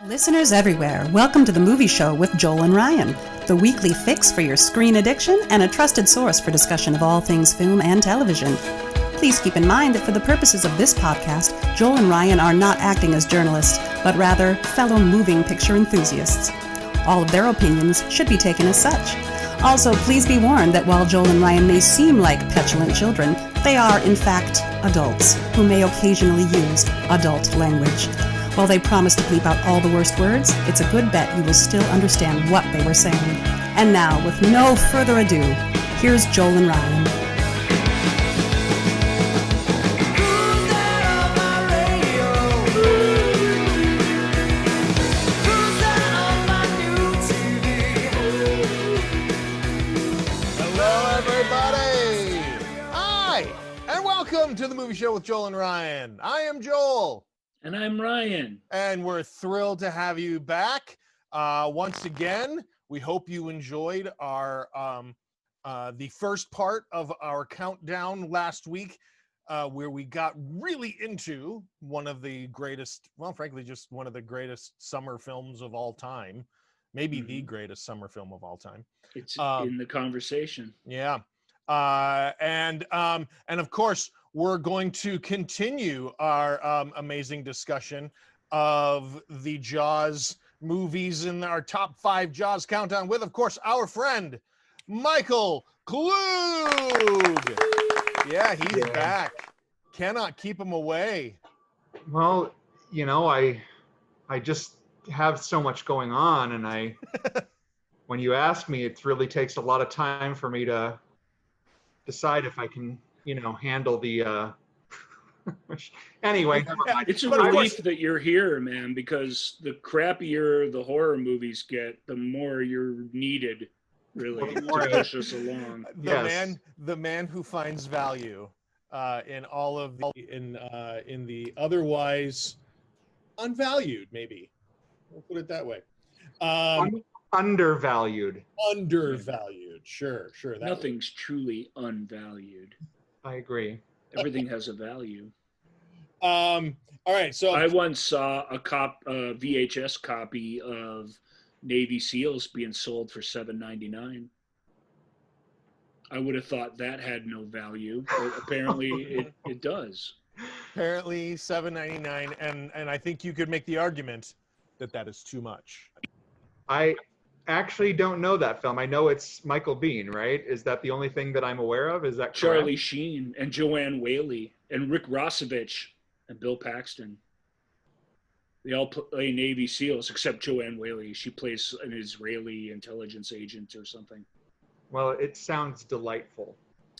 Listeners everywhere, welcome to the Movie Show with Joel and Ryan, the weekly fix for your screen addiction and a trusted source for discussion of all things film and television. Please keep in mind that for the purposes of this podcast, Joel and Ryan are not acting as journalists, but rather fellow moving picture enthusiasts. All of their opinions should be taken as such. Also, please be warned that while Joel and Ryan may seem like petulant children, they are, in fact, adults who may occasionally use adult language. While they promise to bleep out all the worst words, it's a good bet you will still understand what they were saying. And now, with no further ado, here's Joel and Ryan. Hello, everybody! Hi, and welcome to the Movie Show with Joel and Ryan. I am Joel. And I'm Ryan. And we're thrilled to have you back. Once again, we hope you enjoyed our the first part of our countdown last week, where we got really into one of the greatest, well, frankly, just one of the greatest summer films of all time. Maybe the greatest summer film of all time. It's in the conversation. Yeah. And of course, we're going to continue our amazing discussion of the Jaws movies in our top 5 Jaws countdown with, of course, our friend, Michael Klug. Yeah, he's back. Cannot keep him away. Well, you know, I just have so much going on, and when you ask me, it really takes a lot of time for me to decide if I can, handle the anyway, never mind. It's a relief that you're here, man, because the crappier the horror movies get, the more you're needed, really, to push us along. The man who finds value in all of in the otherwise unvalued, maybe. We'll put it that way. Undervalued. Sure. Nothing's truly unvalued. I agree. Everything has a value. All right. So I once saw a VHS copy of Navy SEALs being sold for $7.99. I would have thought that had no value, but apparently it does. Apparently $7.99, and I think you could make the argument that is too much. I actually don't know that film. I know it's Michael Biehn, right? Is that the only thing that I'm aware of? Is that correct? Charlie Sheen and Joanne Whaley and Rick Rossovich and Bill Paxton. They all play Navy SEALs except Joanne Whaley. She plays an Israeli intelligence agent or something. Well, it sounds delightful.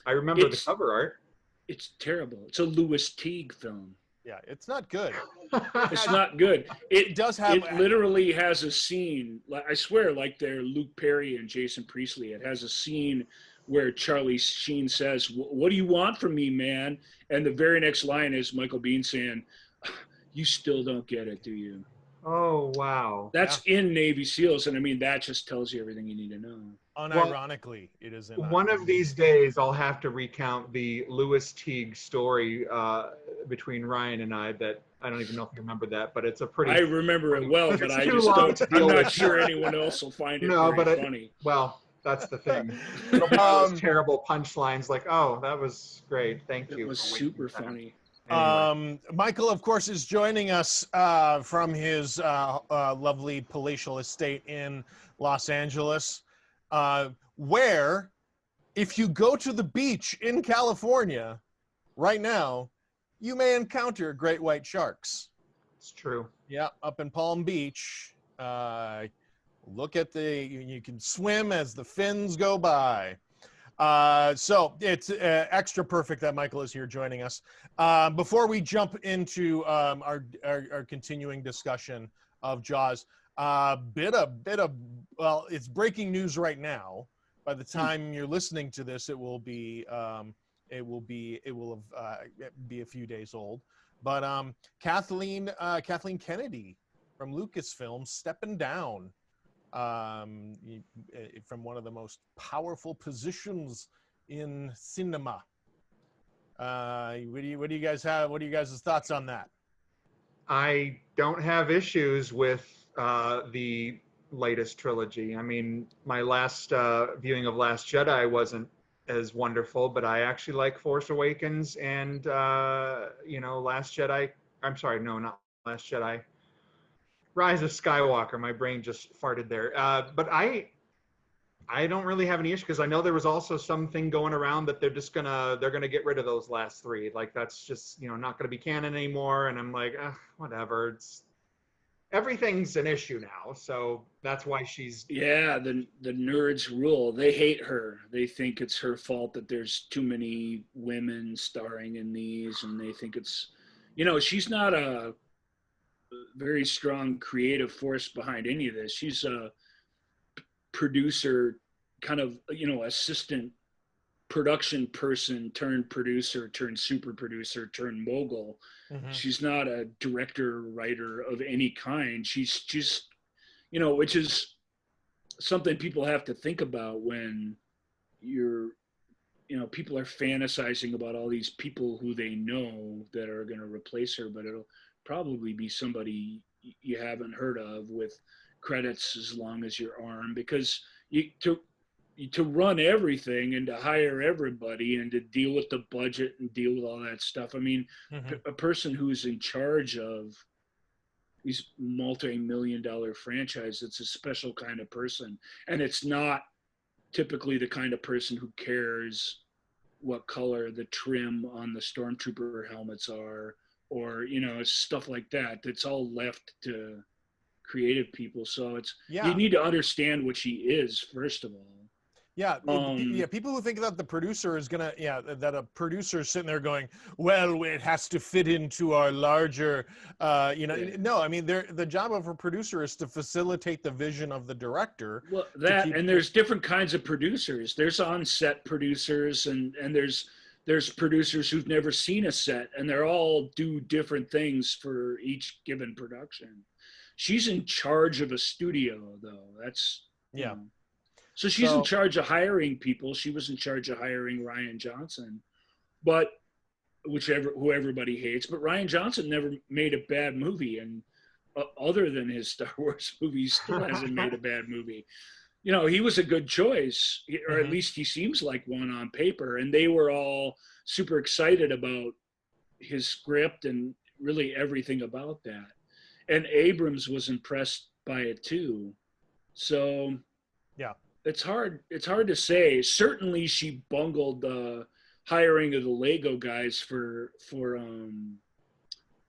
I remember the cover art. It's terrible. It's a Louis Teague film. Yeah, it's not good. It's not good. It does have. It literally has a scene. I swear, like they're Luke Perry and Jason Priestley. It has a scene where Charlie Sheen says, "What do you want from me, man?" And the very next line is Michael Biehn saying, "You still don't get it, do you?" Oh wow. That's in Navy SEALs, and I mean that just tells you everything you need to know. Unironically, it is in. One of these days, I'll have to recount the Louis Teague story between Ryan and I. That I don't even know if you remember that, but it's a pretty. I remember it well, but I just don't. I'm not sure anyone else will find it funny. Well, that's the thing. Those terrible punchlines, like, "Oh, that was great, thank you." It was super funny. Anyway. Michael, of course, is joining us from his lovely palatial estate in Los Angeles, where, if you go to the beach in California right now, you may encounter great white sharks. It's true. Yeah, up in Palm Beach. Look at you can swim as the fins go by. So it's extra perfect that Michael is here joining us. Before we jump into our continuing discussion of Jaws, it's breaking news right now. By the time you're listening to this, it will be a few days old. But Kathleen Kennedy from Lucasfilm stepping down from one of the most powerful positions in cinema. What do you guys have? What are you guys' thoughts on that? I don't have issues with the latest trilogy. I mean, my last viewing of Last Jedi wasn't as wonderful, but I actually like Force Awakens and Last Jedi. I'm sorry, no, not Last Jedi. Rise of Skywalker. My brain just farted there. But I don't really have any issue because I know there was also something going around that they're gonna get rid of those last three. Like that's just not gonna be canon anymore. And I'm like, whatever. Everything's an issue now, so that's why she's. Yeah, the nerds rule. They hate her. They think it's her fault that there's too many women starring in these, and they think it's, she's not a very strong creative force behind any of this. She's a producer, kind of, assistant production person turned producer turned super producer turned mogul. Mm-hmm. She's not a director writer of any kind. She's just, which is something people have to think about when people are fantasizing about all these people who they know that are going to replace her, but it'll probably be somebody you haven't heard of with credits as long as your arm, because to run everything and to hire everybody and to deal with the budget and deal with all that stuff. I mean, a person who's in charge of these multi-million-dollar franchises, it's a special kind of person. And it's not typically the kind of person who cares what color the trim on the stormtrooper helmets are, or, stuff like that. It's all left to creative people. So you need to understand what she is, first of all. Yeah, people who think that the producer is that a producer is sitting there going, well, it has to fit into our larger, No, I mean, the job of a producer is to facilitate the vision of the director. Well, and there's different kinds of producers. There's on-set producers, and there's producers who've never seen a set, and they're all do different things for each given production. She's in charge of a studio, though. That's So she's in charge of hiring people. She was in charge of hiring Rian Johnson, but who everybody hates. But Rian Johnson never made a bad movie, and other than his Star Wars movies, still hasn't made a bad movie. He was a good choice, or at least he seems like one on paper. And they were all super excited about his script and really everything about that. And Abrams was impressed by it too. So yeah. It's hard to say. Certainly she bungled the hiring of the Lego guys for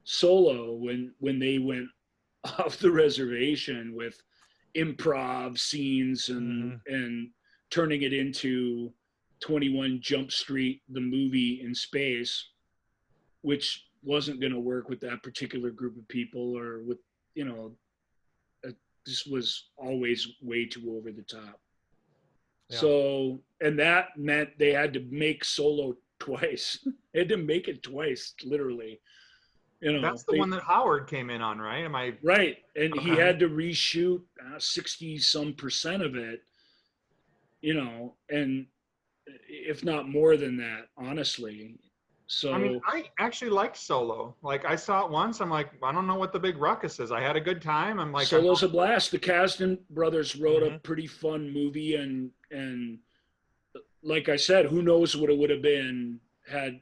Solo when they went off the reservation with improv scenes and turning it into 21 Jump Street, the movie in space, which wasn't going to work with that particular group of people, or with, this was always way too over the top. Yeah. So, and that meant they had to make Solo twice. They had to make it twice, literally. That's the one that Howard came in on, right? Am I right? And he had to reshoot 60% of it, and if not more than that, honestly. So I mean, I actually liked Solo. Like, I saw it once. I'm like, I don't know what the big ruckus is. I had a good time. I'm like, Solo's a blast. The Kasdan brothers wrote a pretty fun movie, and like I said, who knows what it would have been had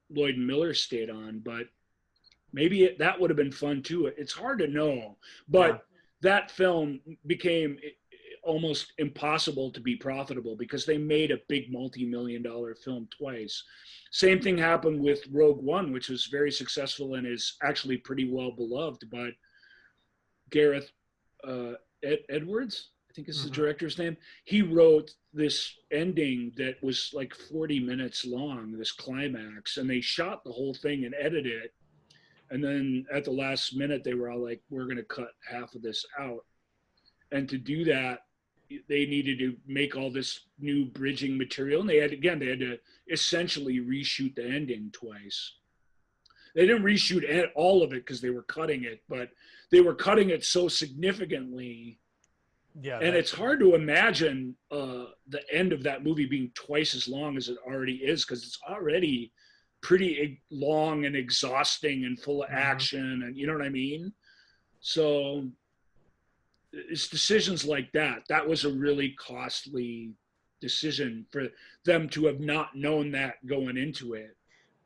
Lloyd Miller stayed on, but maybe that would have been fun too. It's hard to know, but that film became almost impossible to be profitable because they made a big multi-million-dollar film twice. Same thing happened with Rogue One, which was very successful and is actually pretty well beloved. But Gareth Edwards, I think is the director's name, he wrote this ending that was like 40 minutes long, this climax, and they shot the whole thing and edited it. And then at the last minute, they were all like, we're going to cut half of this out. And to do that, they needed to make all this new bridging material. And they had to essentially reshoot the ending twice. They didn't reshoot all of it because they were cutting it, but they were cutting it so significantly. Yeah. And it's hard to imagine the end of that movie being twice as long as it already is, because it's already pretty long and exhausting and full of action, and you know what I mean? So it's decisions like that. That was a really costly decision for them to have not known that going into it.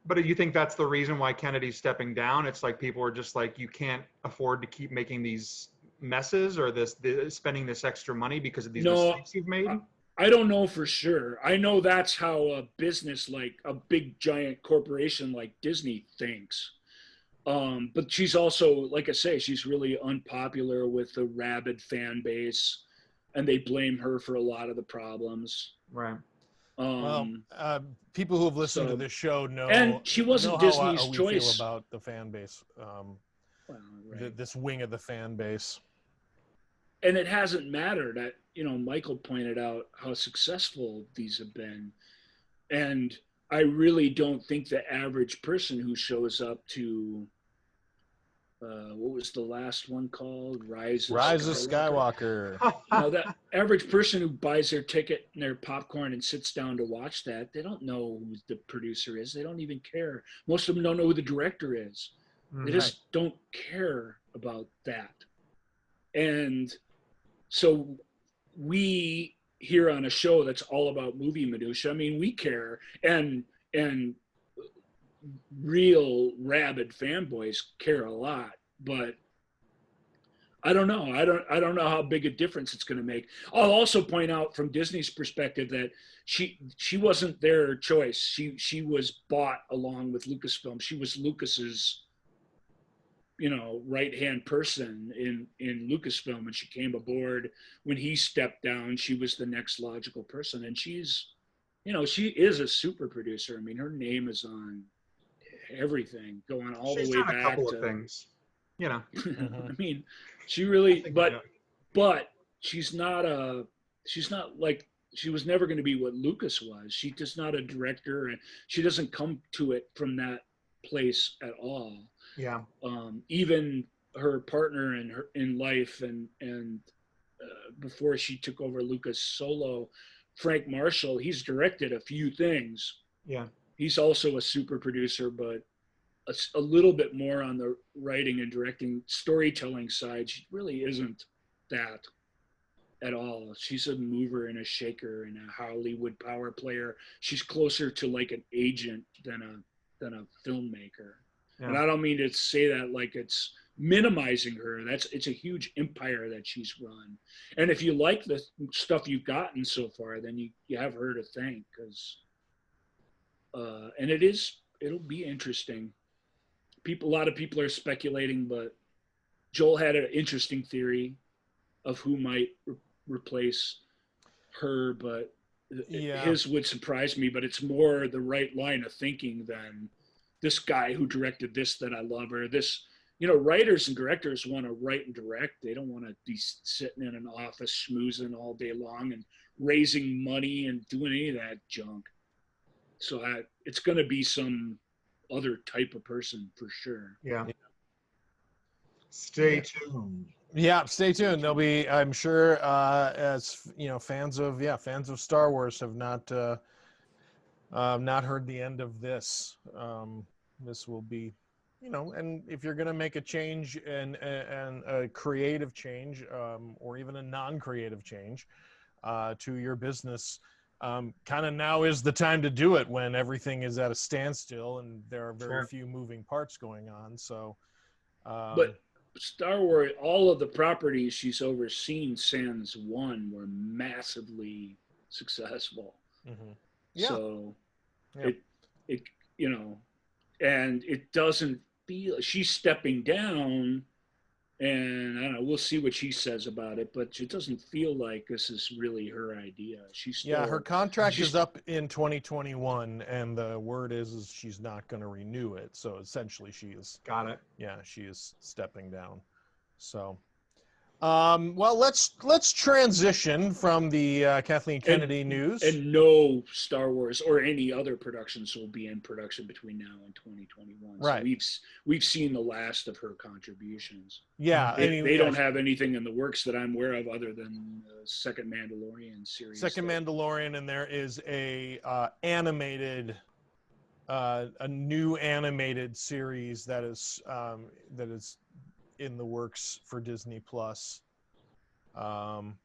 But you think that's the reason why Kennedy's stepping down? It's like people are just like, you can't afford to keep making these messes or spending this extra money because of these No, mistakes you've made? I don't know for sure. I know that's how a business like a big giant corporation like Disney thinks. But she's also, like I say, she's really unpopular with the rabid fan base, and they blame her for a lot of the problems. Right. People who have listened to this show know, and she wasn't know Disney's how we choice. feel about the fan base, Right. this wing of the fan base. And it hasn't mattered. Michael pointed out how successful these have been, and I really don't think the average person who shows up to what was the last one called? Rise of Skywalker. That average person who buys their ticket and their popcorn and sits down to watch that, they don't know who the producer is. They don't even care. Most of them don't know who the director is. They just don't care about that. And so we here on a show that's all about movie minutia, I mean, we care, and real rabid fanboys care a lot, but I don't know. I don't know how big a difference it's going to make. I'll also point out from Disney's perspective that she wasn't their choice. She was bought along with Lucasfilm. She was Lucas's, right-hand person in Lucasfilm, and she came aboard when he stepped down. She was the next logical person, and she's, she is a super producer. I mean, her name is on everything, going all the way back a couple to of things. I mean, she really, but she's not like, she was never going to be what Lucas was. She just not a director, and she doesn't come to it from that place at all. Yeah. Even her partner in life and before she took over Lucas solo, Frank Marshall, he's directed a few things. Yeah. He's also a super producer, but a little bit more on the writing and directing, storytelling side. She really isn't that at all. She's a mover and a shaker and a Hollywood power player. She's closer to like an agent than a filmmaker. Yeah. And I don't mean to say that like it's minimizing her. It's a huge empire that she's run. And if you like the stuff you've gotten so far, then you have her to thank, because and it'll be interesting. A lot of people are speculating, but Joel had an interesting theory of who might replace her, but his would surprise me. But it's more the right line of thinking than this guy who directed this that I love, or this. Writers and directors want to write and direct. They don't want to be sitting in an office schmoozing all day long and raising money and doing any of that junk. So it's going to be some other type of person for sure. Yeah. Stay tuned. Yeah, stay tuned. There'll be, I'm sure, as fans of Star Wars have not heard the end of this. This will be, and if you're going to make a change and a creative change, or even a non-creative change to your business, kind of now is the time to do it when everything is at a standstill and there are very few moving parts going on. So, but Star Wars, all of the properties she's overseen sans one were massively successful. Mm-hmm. Yeah. So it and it doesn't feel she's stepping down. And I don't know, we'll see what she says about it, but it doesn't feel like this is really her idea. Her contract is up in 2021, and the word is she's not going to renew it. So essentially, she is she is stepping down. So, well, let's transition from the Kathleen Kennedy news. And no Star Wars or any other productions will be in production between now and 2021. Right. So we've seen the last of her contributions. Yeah, they don't have anything in the works that I'm aware of other than the second Mandalorian series. Mandalorian, and there is a new animated series that is in the works for Disney Plus. And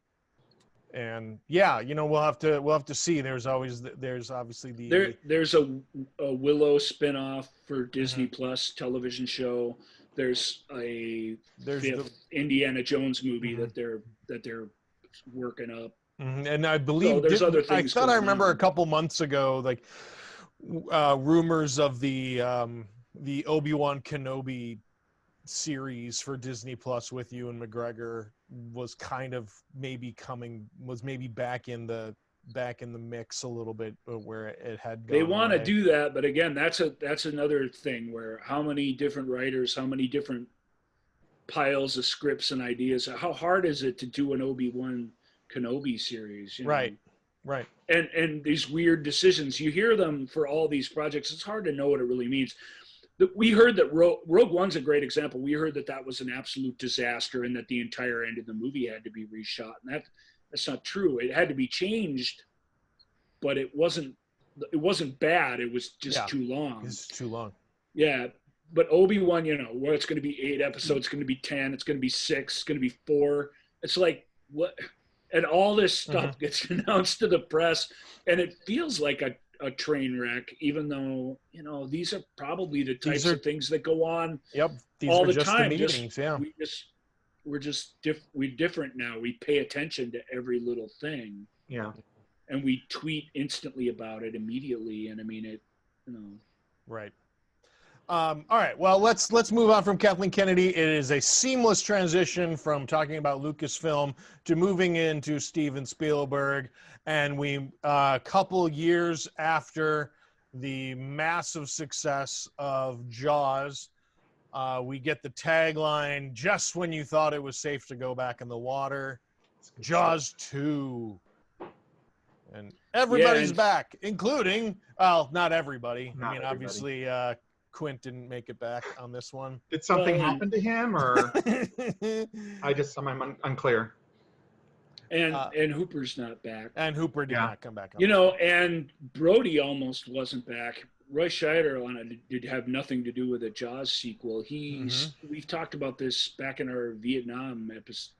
yeah, we'll have to see. There's obviously there's a Willow spinoff for Disney Mm-hmm. Plus television show. There's a there's fifth Indiana Jones movie Mhm. that they're working up. And I believe So there's other things I thought I going remember on. a couple months ago, like rumors of the Obi-Wan Kenobi series for Disney Plus with Ewan McGregor was kind of maybe back in the mix a little bit, where it had gone They want to away. do that, but again, that's another thing where how many different writers, how many different piles of scripts and ideas. How hard is it to do an Obi-Wan Kenobi series? Right. And these weird decisions, you hear them for all these projects. It's hard to know what it really means. We heard that Rogue One's a great example. We heard that was an absolute disaster and that the entire end of the movie had to be reshot. And that's not true. It had to be changed, but it wasn't bad. It was just too long. It's too long. Yeah. But Obi-Wan, where it's going to be 8 episodes, it's going to be 10, it's going to be 6, it's going to be 4. It's like, what? And all this stuff gets announced to the press, and it feels like a train wreck, even though, these are probably the types of things that go on all the time. The meetings, We're different now. We pay attention to every little thing. Yeah. And we tweet instantly about it immediately. And I mean, Right. All right. Well, let's move on from Kathleen Kennedy. It is a seamless transition from talking about Lucasfilm to moving into Steven Spielberg. And we, a couple years after the massive success of Jaws, we get the tagline, "Just when you thought it was safe to go back in the water, Jaws 2. And everybody's back, including, well, not everybody. Obviously, Quint didn't make it back on this one. Did something happen to him, or I'm unclear. And Hooper's not back. And Hooper did not come back. And Brody almost wasn't back. Roy Scheider did have nothing to do with a Jaws sequel. We've talked about this back in our Vietnam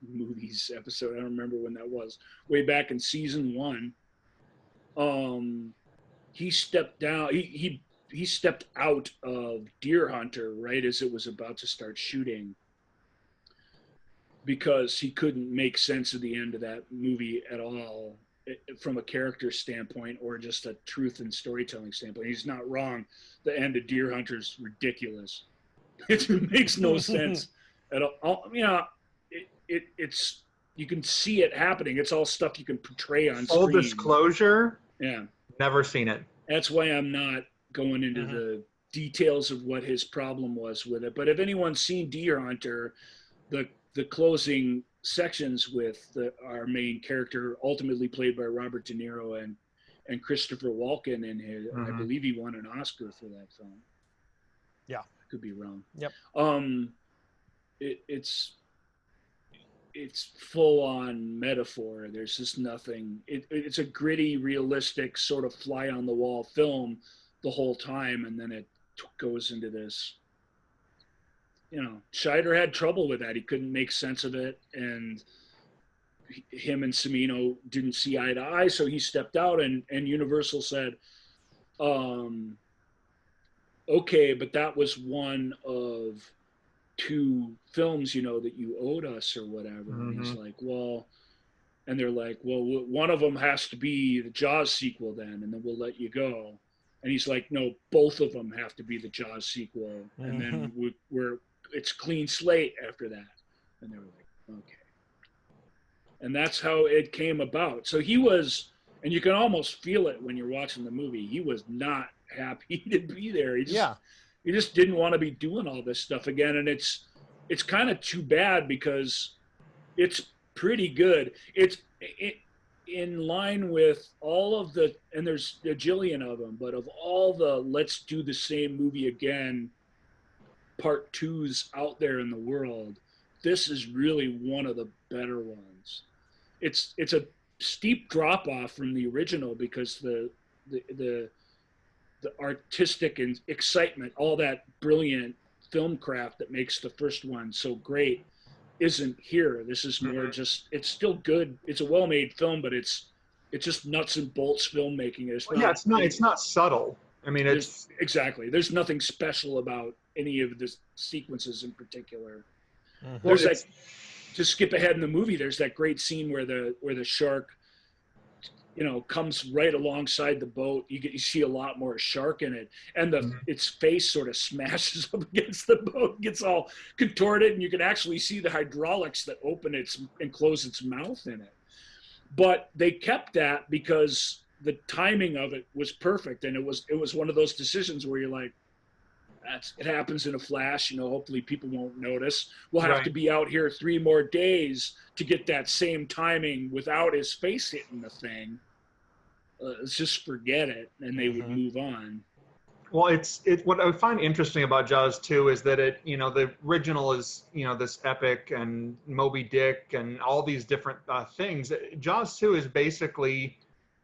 movies episode. I don't remember when that was. Way back in season 1. He stepped down. He stepped out of Deer Hunter right as it was about to start shooting, because he couldn't make sense of the end of that movie at all from a character standpoint or just a truth and storytelling standpoint. He's not wrong. The end of Deer Hunter's ridiculous. It makes no sense at all. It's you can see it happening. It's all stuff you can portray on screen. Full disclosure. Yeah. Never seen it. That's why I'm not going into the details of what his problem was with it. But if anyone's seen Deer Hunter, the closing sections with our main character, ultimately played by Robert De Niro and Christopher Walken, in his, I believe he won an Oscar for that film. Yeah, I could be wrong. Yep. It's full on metaphor. There's just nothing. It's a gritty, realistic sort of fly on the wall film the whole time, and then it goes into this. Scheider had trouble with that. He couldn't make sense of it, and him and Cimino didn't see eye to eye, so he stepped out, and Universal said, okay, but that was one of 2 films, that you owed us or whatever. And he's like, well, and they're like, well, one of them has to be the Jaws sequel then, and then we'll let you go. And he's like, no, both of them have to be the Jaws sequel. And then it's clean slate after that. And they were like, okay. And that's how it came about. So he was, and you can almost feel it when you're watching the movie, he was not happy to be there. He just didn't want to be doing all this stuff again. And it's kind of too bad, because it's pretty good. It's in line with all of and there's a jillion of them, but of all the let's do the same movie again part 2s out there in the world, this is really one of the better ones. It's a steep drop off from the original, because the artistic and excitement, all that brilliant film craft that makes the first one so great, isn't here. This is more just, it's still good. It's a well-made film, but it's just nuts and bolts filmmaking. It's not subtle. I mean, it's exactly. There's nothing special about any of the sequences in particular. Mm-hmm. There's like, to skip ahead in the movie, there's that great scene where the shark, comes right alongside the boat. You see a lot more shark in it, and its face sort of smashes up against the boat, gets all contorted, and you can actually see the hydraulics that open and close its mouth in it. But they kept that because the timing of it was perfect, and it was one of those decisions where you're like, it happens in a flash, hopefully people won't notice. We'll have to be out here 3 more days to get that same timing without his face hitting the thing. Let's just forget it, and they would move on. Well, it's what I find interesting about Jaws 2 is that the original is, this epic and Moby Dick and all these different things. Jaws 2 is basically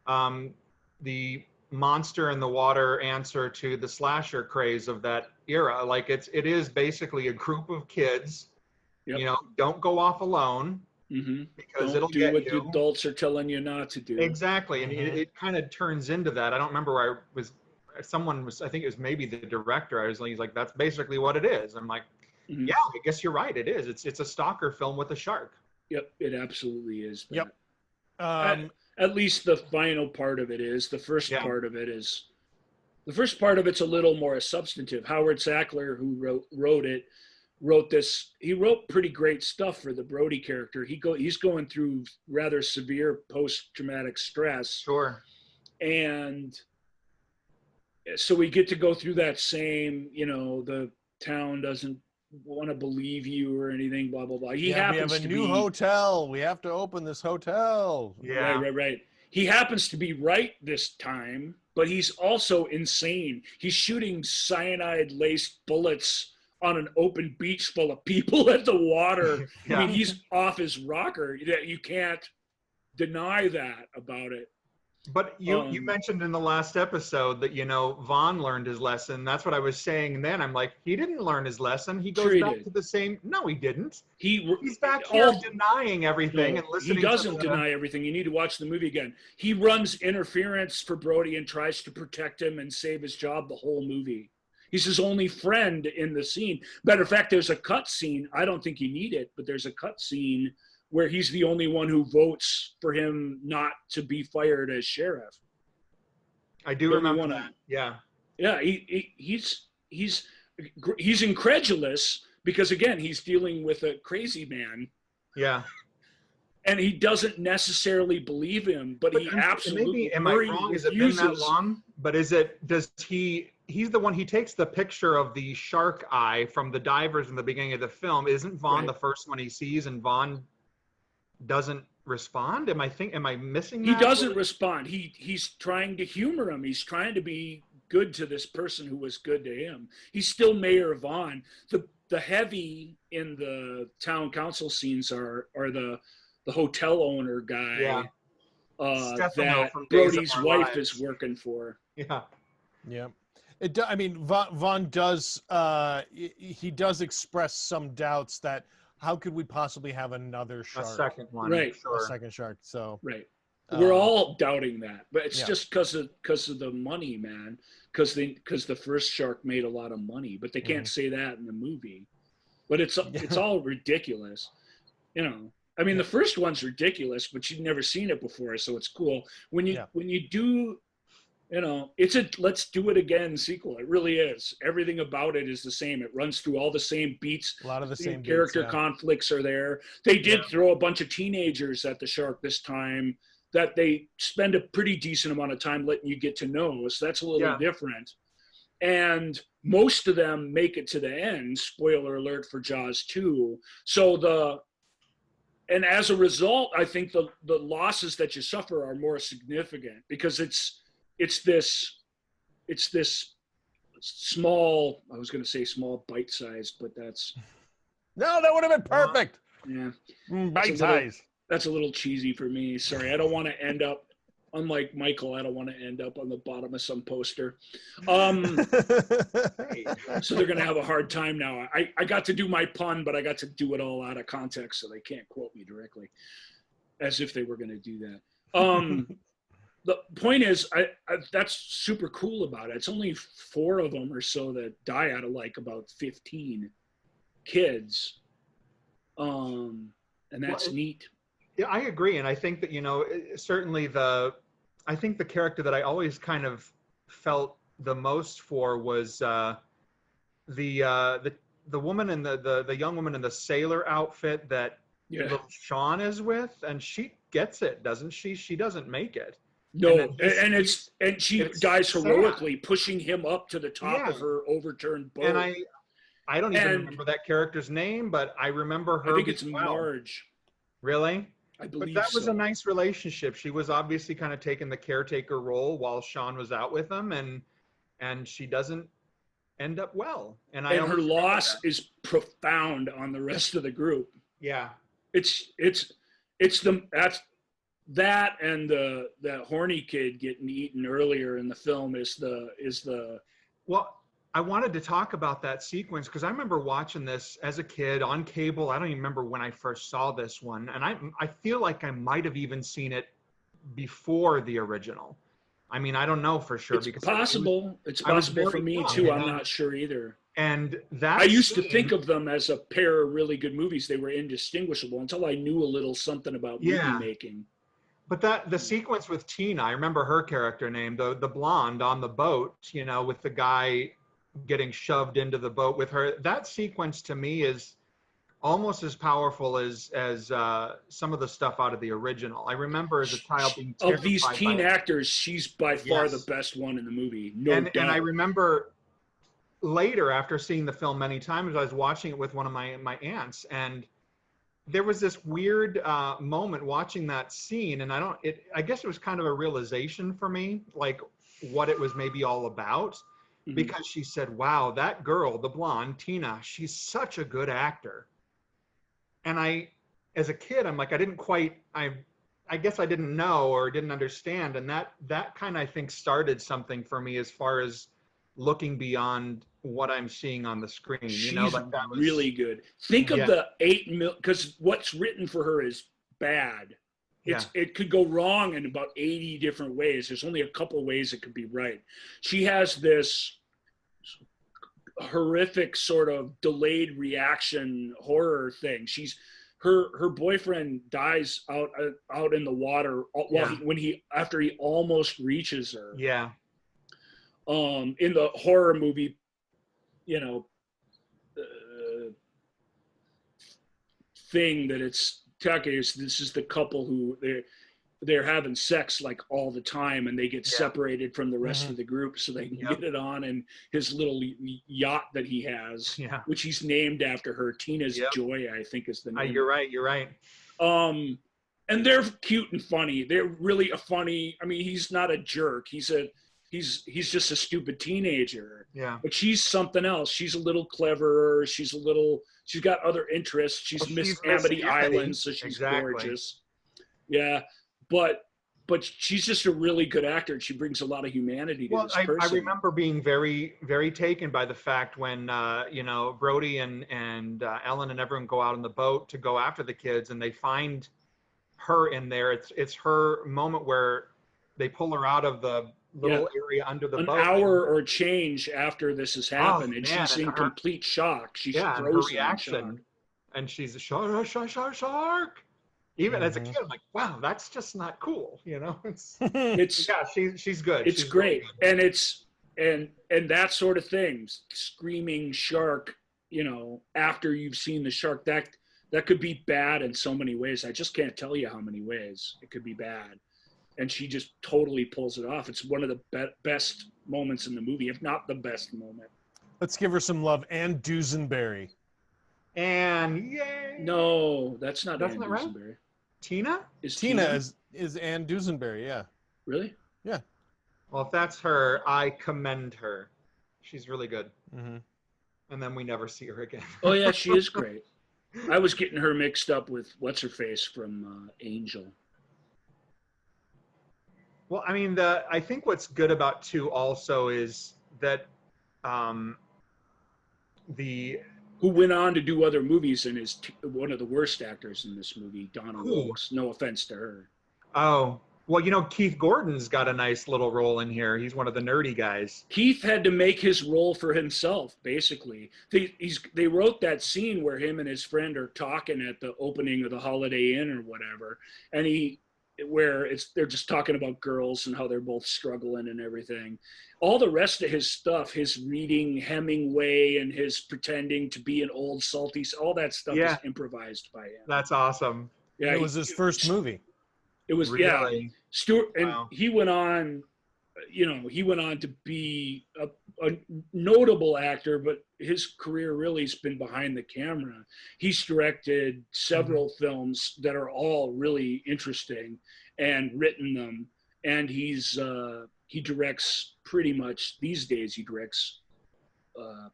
the monster in the water answer to the slasher craze of that era. Like it is basically a group of kids, don't go off alone, because it'll get you. Don't do what the adults are telling you not to do. Exactly. And it kind of turns into that. I don't remember where I think it was maybe the director. He's like, that's basically what it is. I'm like, yeah, I guess you're right. It is. It's a stalker film with a shark. Yep. It absolutely is. Yep. At least the final part of it is. The first part of it's a little more substantive. Howard Sackler, who wrote this. He wrote pretty great stuff for the Brody character. He's going through rather severe post-traumatic stress. Sure. And so we get to go through that same, the town doesn't want to believe you or anything, blah blah blah. We have a new hotel. We have to open this hotel. Yeah. Right. He happens to be right this time, but he's also insane. He's shooting cyanide-laced bullets on an open beach full of people at the water. I mean, he's off his rocker. You can't deny that about it. But you mentioned in the last episode that, Vaughn learned his lesson. That's what I was saying then. I'm like, he didn't learn his lesson. He goes back to the same. No, he didn't. He's back here denying everything and listening. He doesn't deny everything. You need to watch the movie again. He runs interference for Brody and tries to protect him and save his job the whole movie. He's his only friend in the scene. Matter of fact, there's a cut scene. I don't think you need it, but there's a cut scene where he's the only one who votes for him not to be fired as sheriff. I do remember that. Yeah. Yeah, he's incredulous because, again, he's dealing with a crazy man. Yeah. And he doesn't necessarily believe him, but he absolutely maybe, am I wrong? Has it been that long? But he's the one, he takes the picture of the shark eye from the divers in the beginning of the film. Isn't Vaughn the first one he sees, and Vaughn doesn't respond? Am I missing that? He doesn't respond. He's trying to humor him. He's trying to be good to this person who was good to him. He's still Mayor Vaughn. The heavy in the town council scenes are the hotel owner guy that Brody's wife is working for. Yeah. I mean, Vaughn does he does express some doubts that how could we possibly have another shark? A second one, right? Sure. A second shark. So right, we're all doubting that, but it's just because of the money, man. Because the first shark made a lot of money, but they can't say that in the movie. But it's all ridiculous, I mean, the first one's ridiculous, but you've never seen it before, so it's cool when you do. It's a let's do it again sequel. It really is. Everything about it is the same. It runs through all the same beats. A lot of the same character conflicts are there. They did throw a bunch of teenagers at the shark this time that they spend a pretty decent amount of time letting you get to know. So that's a little different. And most of them make it to the end. Spoiler alert for Jaws 2. And as a result, I think the losses that you suffer are more significant because it's this small, I was going to say small bite size, but that's. No, that would have been perfect. Yeah. Bite size. That's a little cheesy for me. Sorry. I don't want to end up Unlike Michael, I don't want to end up on the bottom of some poster. So they're going to have a hard time now. I got to do my pun, but I got to do it all out of context, so they can't quote me directly, as if they were going to do that. The point is, that's super cool about it. It's only 4 of them or so that die out of like about 15 kids. And that's neat. Yeah, I agree. And I think that, certainly I think the character that I always kind of felt the most for was the woman in the young woman in the sailor outfit that little Sean is with, and she gets it, doesn't she? She doesn't make it. No, and she dies heroically, sad. pushing him up to the top of her overturned boat. And I don't even remember that character's name, but I remember her. I think it's Marge. Really? I believe but that was a nice relationship. She was obviously kind of taking the caretaker role while Sean was out with him, and she doesn't end up well. And her loss is profound on the rest of the group. Yeah. That and the horny kid getting eaten earlier in the film is the well, I wanted to talk about that sequence because I remember watching this as a kid on cable. I don't even remember when I first saw this one, and I feel like I might have even seen it before the original. I mean, I don't know for sure. It's possible. It's possible for me too. I'm not sure either. And that I used to think of them as a pair of really good movies. They were indistinguishable until I knew a little something about movie making. But the sequence with Tina, I remember her character name, the blonde on the boat, with the guy getting shoved into the boat with her. That sequence to me is almost as powerful as some of the stuff out of the original. I remember as a child being terrified of these teen actors, she's by far the best one in the movie. No doubt. And I remember later, after seeing the film many times, I was watching it with one of my aunts, and there was this weird moment watching that scene, and I guess it was kind of a realization for me, like what it was maybe all about, because she said, wow, that girl, the blonde, Tina, she's such a good actor. And as a kid, I'm like, I guess I didn't know or didn't understand. And that kind of, I think, started something for me as far as looking beyond what I'm seeing on the screen. She's that was really good. Think of the 8 million, because what's written for her is bad. It could go wrong in about 80 different ways. There's only a couple ways it could be right. She has this horrific sort of delayed reaction horror thing. Her boyfriend dies out in the water after he almost reaches her. Yeah. In the horror movie, thing that it's talking is, this is the couple who they're having sex like all the time, and they get separated from the rest of the group so they can get it on in his little yacht that he has, which he's named after her. Tina's Joy, I think, is the name. You're right. And they're cute and funny. They're really funny. I mean, he's not a jerk. He's just a stupid teenager. Yeah. But she's something else. She's a little cleverer. She's got other interests. She's Miss Amity Island, so she's gorgeous. Yeah. But she's just a really good actor. She brings a lot of humanity to this person. I remember being very, very taken by the fact when, Brody and Ellen and everyone go out on the boat to go after the kids, and they find her in there. It's her moment where they pull her out of the little area under the boat. An hour or change after this has happened, and she's in complete shock. She's frozen. Her reaction, and she's a shark. Even as a kid, I'm like, wow, that's just not cool. It's she's good. It's great, really good. And that sort of thing, screaming shark, after you've seen the shark, that could be bad in so many ways. I just can't tell you how many ways it could be bad. And she just totally pulls it off. It's one of the best moments in the movie, if not the best moment. Let's give her some love. Ann Dusenberry. And yay! No, that's not Ann Dusenberry. Right? Tina? Tina is Ann Dusenberry, yeah. Really? Yeah. Well, if that's her, I commend her. She's really good. Mm-hmm. And then we never see her again. Oh, yeah, she is great. I was getting her mixed up with what's-her-face from Angel. Well, I mean, I think what's good about 2 also is that the Who went on to do other movies and is one of the worst actors in this movie, Donna Who? Rose. No offense to her. oh, well, Keith Gordon's got a nice little role in here. He's one of the nerdy guys. Keith had to make his role for himself, basically. They wrote that scene where him and his friend are talking at the opening of the Holiday Inn or whatever, and they're just talking about girls and how they're both struggling and everything. All the rest of his stuff, his reading Hemingway and his pretending to be an old salty, all that stuff is improvised by him. That's awesome. Yeah, it was his first movie. It was Really? Stuart, and Wow. he went on to be a notable actor, but his career really has been behind the camera. He's directed several films that are all really interesting and written them. And he directs pretty much these days. He directs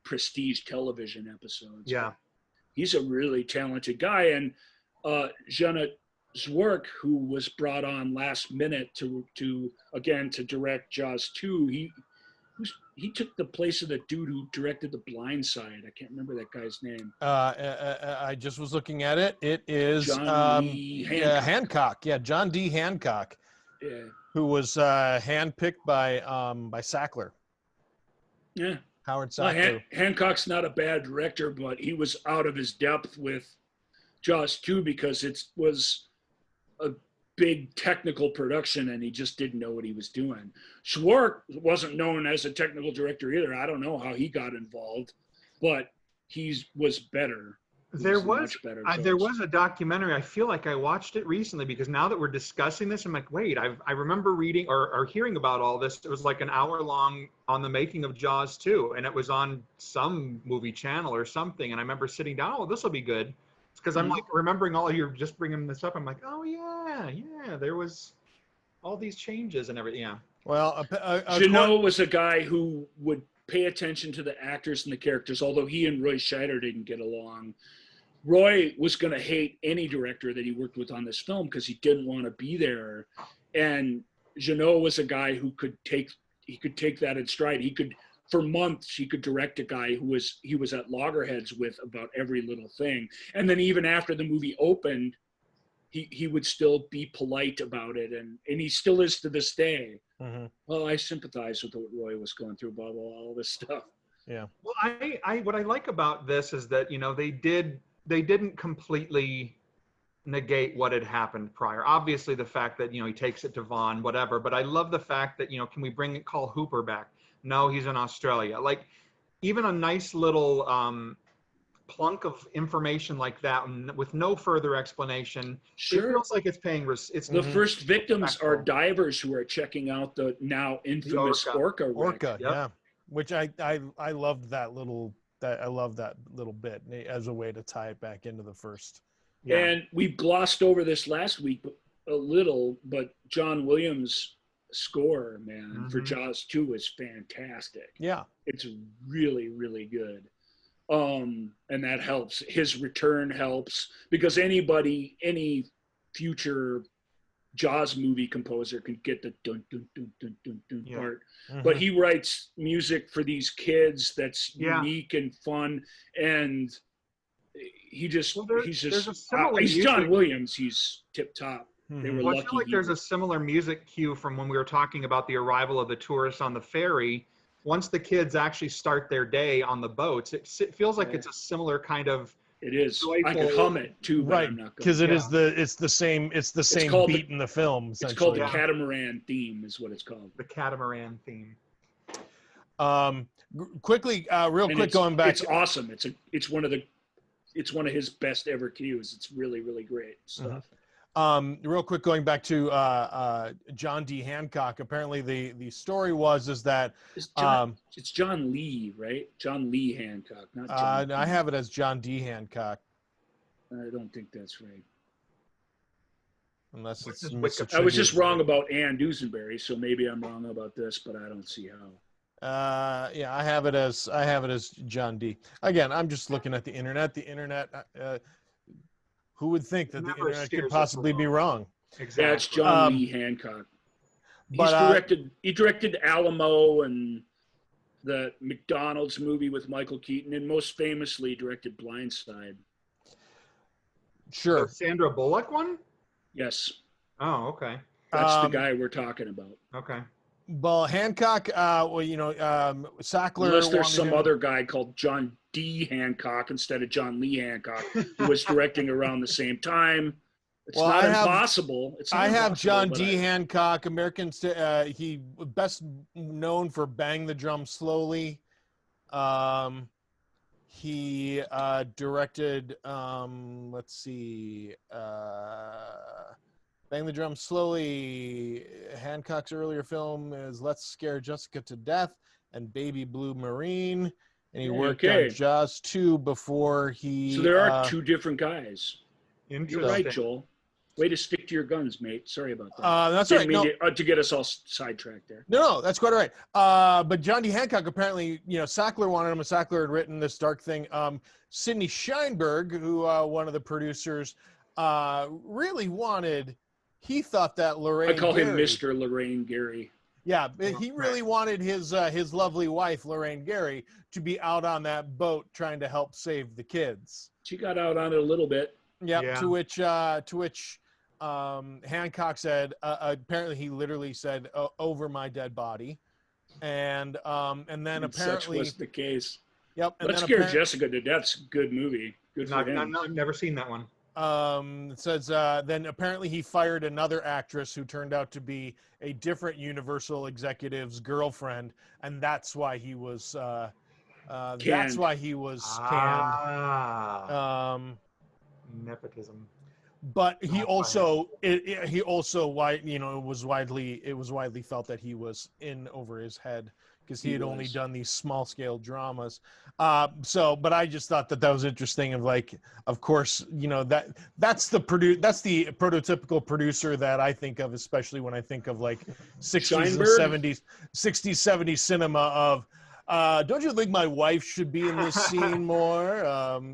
prestige television episodes. Yeah. He's a really talented guy. And Jana Zwerk, who was brought on last minute to direct Jaws 2, he took the place of the dude who directed The Blind Side. I can't remember that guy's name. I just was looking at it. It is John D. Hancock. Yeah, John D. Hancock, Yeah. who was handpicked by Sackler. Yeah. Howard Well, Sackler. Hancock's not a bad director, but he was out of his depth with Jaws 2 because it was a big technical production and he just didn't know what he was doing. Schwartz wasn't known as a technical director either. I don't know how he got involved, but he was better. There was much better there was a documentary. I feel like I watched it recently because now that we're discussing this, I'm like, wait, I remember reading or hearing about all this. It was like an hour long on the making of Jaws 2, and it was on some movie channel or something. And I remember sitting down, oh, this will be good. Because I'm like remembering all you're just bringing this up. I'm like, oh yeah, there was all these changes and everything. Yeah. Well, Jeannot was a guy who would pay attention to the actors and the characters, although he and Roy Scheider didn't get along. Roy was going to hate any director that he worked with on this film because he didn't want to be there. And Jeannot was a guy who could take that in stride. For months, he could direct a guy he was at loggerheads with about every little thing. And then even after the movie opened, he would still be polite about it. And he still is to this day. Mm-hmm. Well, I sympathize with what Roy was going through, blah, blah, blah, all this stuff. Yeah. Well, what I like about this is that, they didn't completely negate what had happened prior. Obviously the fact that, he takes it to Vaughn, whatever, but I love the fact that, can we call Hooper back? No, he's in Australia. Like even a nice little plunk of information like that with no further explanation. Sure. It feels like it's paying. It's the first victims are divers who are checking out the now infamous orca wreck. Yep. Yeah. Which I loved that little bit as a way to tie it back into the first. Yeah. And we glossed over this last week a little, but John Williams' score, man, for Jaws 2 is fantastic. Yeah. It's really, really good. And that helps. His return helps because any future Jaws movie composer can get the dun dun dun dun dun dun part. Mm-hmm. But he writes music for these kids that's unique and fun, and he's John Williams. He's tip top. Mm-hmm. They were lucky. I feel like there's a similar music cue from when we were talking about the arrival of the tourists on the ferry. Once the kids actually start their day on the boats, it feels like it's a similar kind of. It is. I could hum it too, but right? Because it's the same beat in the film. It's called the catamaran theme, is what it's called. The catamaran theme. Quickly, going back. It's awesome. It's one of his best ever cues. It's really, really great stuff. Real quick, going back to John D. Hancock. Apparently, the story is that it's John Lee, right? John Lee Hancock, not John. I have it as John D. Hancock. I don't think that's right. Unless it's. I was just wrong about Ann Dusenberry, so maybe I'm wrong about this, but I don't see how. Yeah, I have it as John D. Again, I'm just looking at the internet. The internet. Who would think that the internet could possibly be wrong? Exactly. Yeah, it's John Lee Hancock. But He directed Alamo and the McDonald's movie with Michael Keaton, and most famously directed Blindside. sure. The Sandra Bullock one? Yes, Oh, okay. that's the guy we're talking about. Okay. Well, Hancock, Sackler. Unless there's wanted some him- other guy called John D. Hancock instead of John Lee Hancock, who was directing around the same time. It's Well, not I have- impossible. It's not I have impossible, John but D. Hancock, he best known for Bang the Drum Slowly. He directed, let's see, Bang the Drum Slowly. Hancock's earlier film is Let's Scare Jessica to Death and Baby Blue Marine. And he worked on Jaws 2 before he... So there are two different guys. Interesting. You're right, Joel. Way to stick to your guns, mate. Sorry about that. That's Didn't right. mean to get us all sidetracked there. No, that's quite all right. But John D. Hancock, apparently, Sackler wanted him, and Sackler had written this dark thing. Sidney Sheinberg, who one of the producers, really wanted, he thought that Lorraine I call him Gary, Mr. Lorraine Gary. Yeah, he really wanted his lovely wife, Lorraine Gary, to be out on that boat trying to help save the kids. She got out on it a little bit. Yep. Yeah. To which Hancock said, apparently he literally said, over my dead body. And then apparently such was the case. Yep. And Let's then Scare Jessica to Death's a good movie. Good for him. I've never seen that one. It says then apparently he fired another actress who turned out to be a different Universal executive's girlfriend, and that's why he was canned. Nepotism. But he also it was widely felt that he was in over his head because he had only done these small scale dramas. But I just thought that was interesting. Of course, that's the prototypical producer that I think of, especially when I think of 60s and 70s cinema of. Don't you think my wife should be in this scene more?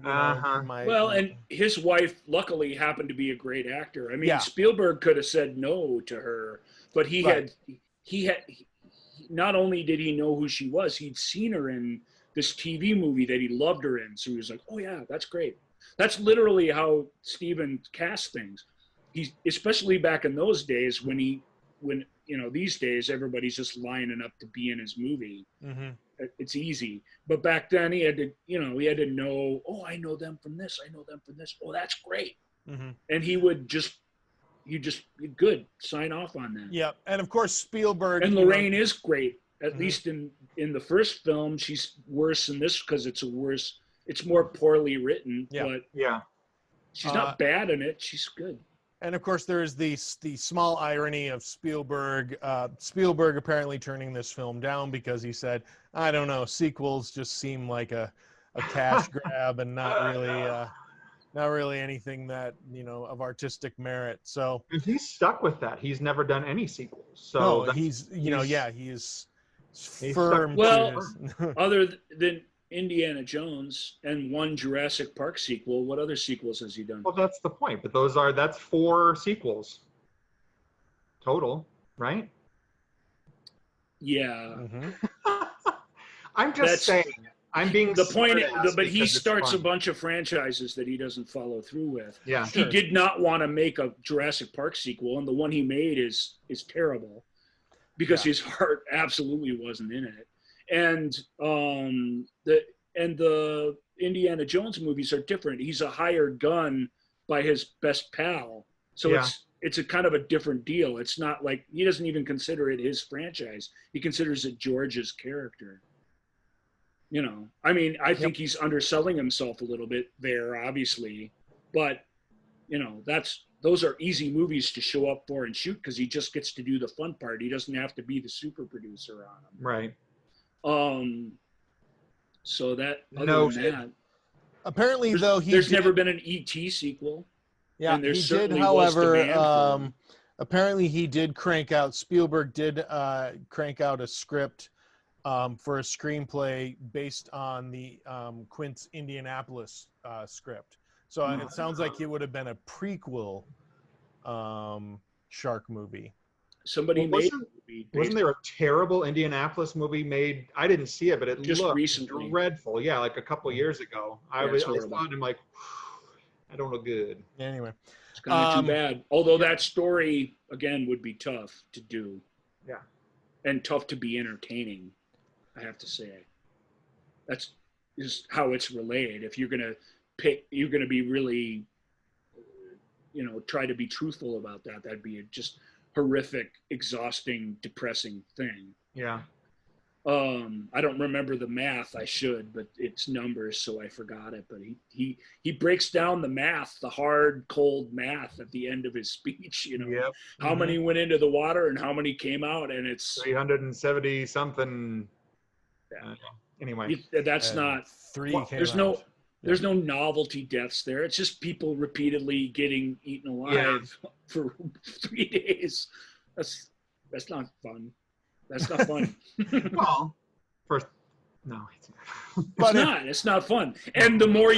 And his wife luckily happened to be a great actor. I mean, Yeah. Spielberg could have said no to her, but he had not only did he know who she was, he'd seen her in this TV movie that he loved her in. So he was like, oh yeah, that's great. That's literally how Steven cast things. Especially back in those days when these days everybody's just lining up to be in his movie. Mm-hmm. It's easy, but back then he had to know. Oh, I know them from this. I know them from this. Oh, that's great. Mm-hmm. And you sign off on that. Yeah, and of course Spielberg and Lorraine is great. At least in the first film, she's worse in this because it's more poorly written. Yeah. But yeah, she's not bad in it. She's good. And of course, there is the small irony of Spielberg. Spielberg apparently turning this film down because he said, "I don't know, sequels just seem like a cash grab and not really anything that of artistic merit." So and he's stuck with that. He's never done any sequels. So he's firm. Well, other than Indiana Jones and one Jurassic Park sequel, what other sequels has he done? Well, that's the point. But that's 4 sequels total, right? Yeah. Mm-hmm. I'm just saying. I'm being the point. But he because starts a bunch of franchises that he doesn't follow through with. Yeah. He did not want to make a Jurassic Park sequel, and the one he made is terrible because his heart absolutely wasn't in it. And the Indiana Jones movies are different. He's a hired gun by his best pal, so it's a kind of a different deal. It's not like he doesn't even consider it his franchise. He considers it George's character. I mean, I think he's underselling himself a little bit there, obviously, but those are easy movies to show up for and shoot because he just gets to do the fun part. He doesn't have to be the super producer on them. Right. So that apparently though there's never been an E.T. sequel. Yeah, and there he certainly did. However, was demand apparently he did Spielberg did crank out a script for a screenplay based on the Quint's Indianapolis script. So it sounds like it would have been a prequel shark movie. Somebody made a movie Wasn't there a terrible Indianapolis movie made? I didn't see it, but it Just looked recently. dreadful. Yeah, like a couple years ago. I it's saw it horrible. and I'm like, I don't look good. Anyway, It's kind of too bad. Although that story again would be tough to do. Yeah. And tough to be entertaining, I have to say. That's is how it's relayed. If you're gonna be really, try to be truthful about that. That'd be a just horrific, exhausting, depressing thing. Yeah. I don't remember the math. I should, but it's numbers, so I forgot it. But he breaks down the math, the hard, cold math at the end of his speech. Yep. How many went into the water and how many came out, and it's 370 something. Yeah. Anyway, that's not. three. Well, there's no novelty deaths there. It's just people repeatedly getting eaten alive for 3 days. That's not fun. That's not fun. well, first, no, it's But it's not fun. And the more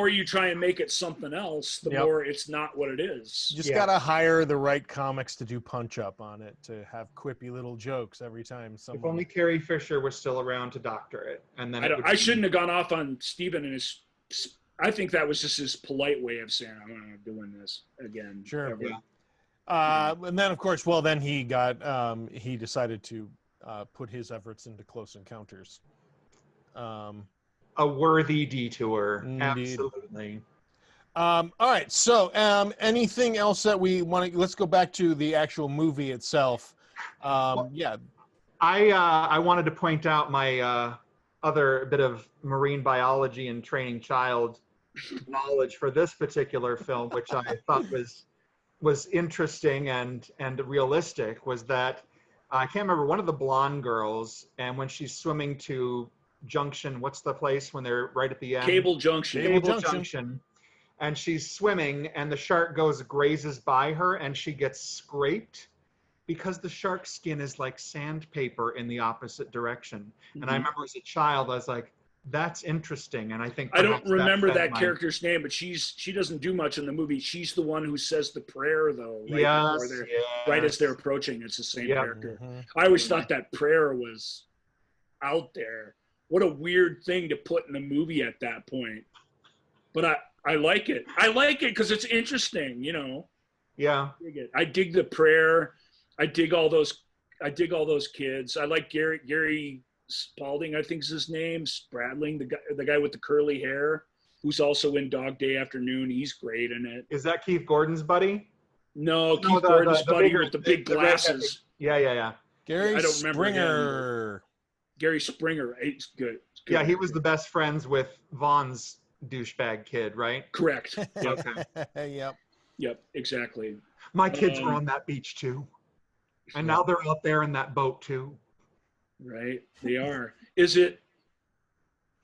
you try and make it something else, the more it's not what it is. You just gotta hire the right comics to do punch up on it, to have quippy little jokes every time someone. If only Carrie Fisher was still around to doctor it, and then I shouldn't have gone off on Steven and his. I think that was just his polite way of saying, "I'm not doing this again." Sure. Ever. Yeah. And then, of course, then he he decided to put his efforts into Close Encounters. A worthy detour. Indeed. Absolutely. All right. So, anything else that we want to? Let's go back to the actual movie itself. Yeah. I wanted to point out my other bit of marine biology and training child knowledge for this particular film, which I thought was interesting and realistic, was that I can't remember, one of the blonde girls, and when she's swimming to Junction, what's the place when they're right at the end? Cable Junction. Cable Junction. And she's swimming and the shark grazes by her and she gets scraped because the shark's skin is like sandpaper in the opposite direction. And I remember as a child, I was like, that's interesting. And I think I don't remember that character's name, but she doesn't do much in the movie. She's the one who says the prayer, though. Right as they're approaching. It's the same character. I always thought that prayer was out there. What a weird thing to put in a movie at that point. But I like it. I like it because it's interesting, Yeah. I dig the prayer. I dig all those kids. I like Gary Spalding, I think is his name, Spradling, the guy with the curly hair, who's also in Dog Day Afternoon. He's great in it. Is that Keith Gordon's buddy? No, Keith Gordon's buddy with the big glasses. Yeah. Gary I don't remember Springer. Gary Springer. He's good. Yeah, he was the best friends with Vaughn's douchebag kid, right? Correct. Okay. Yep, exactly. My kids were on that beach too. And now they're out there in that boat too. Right, they are. Is it?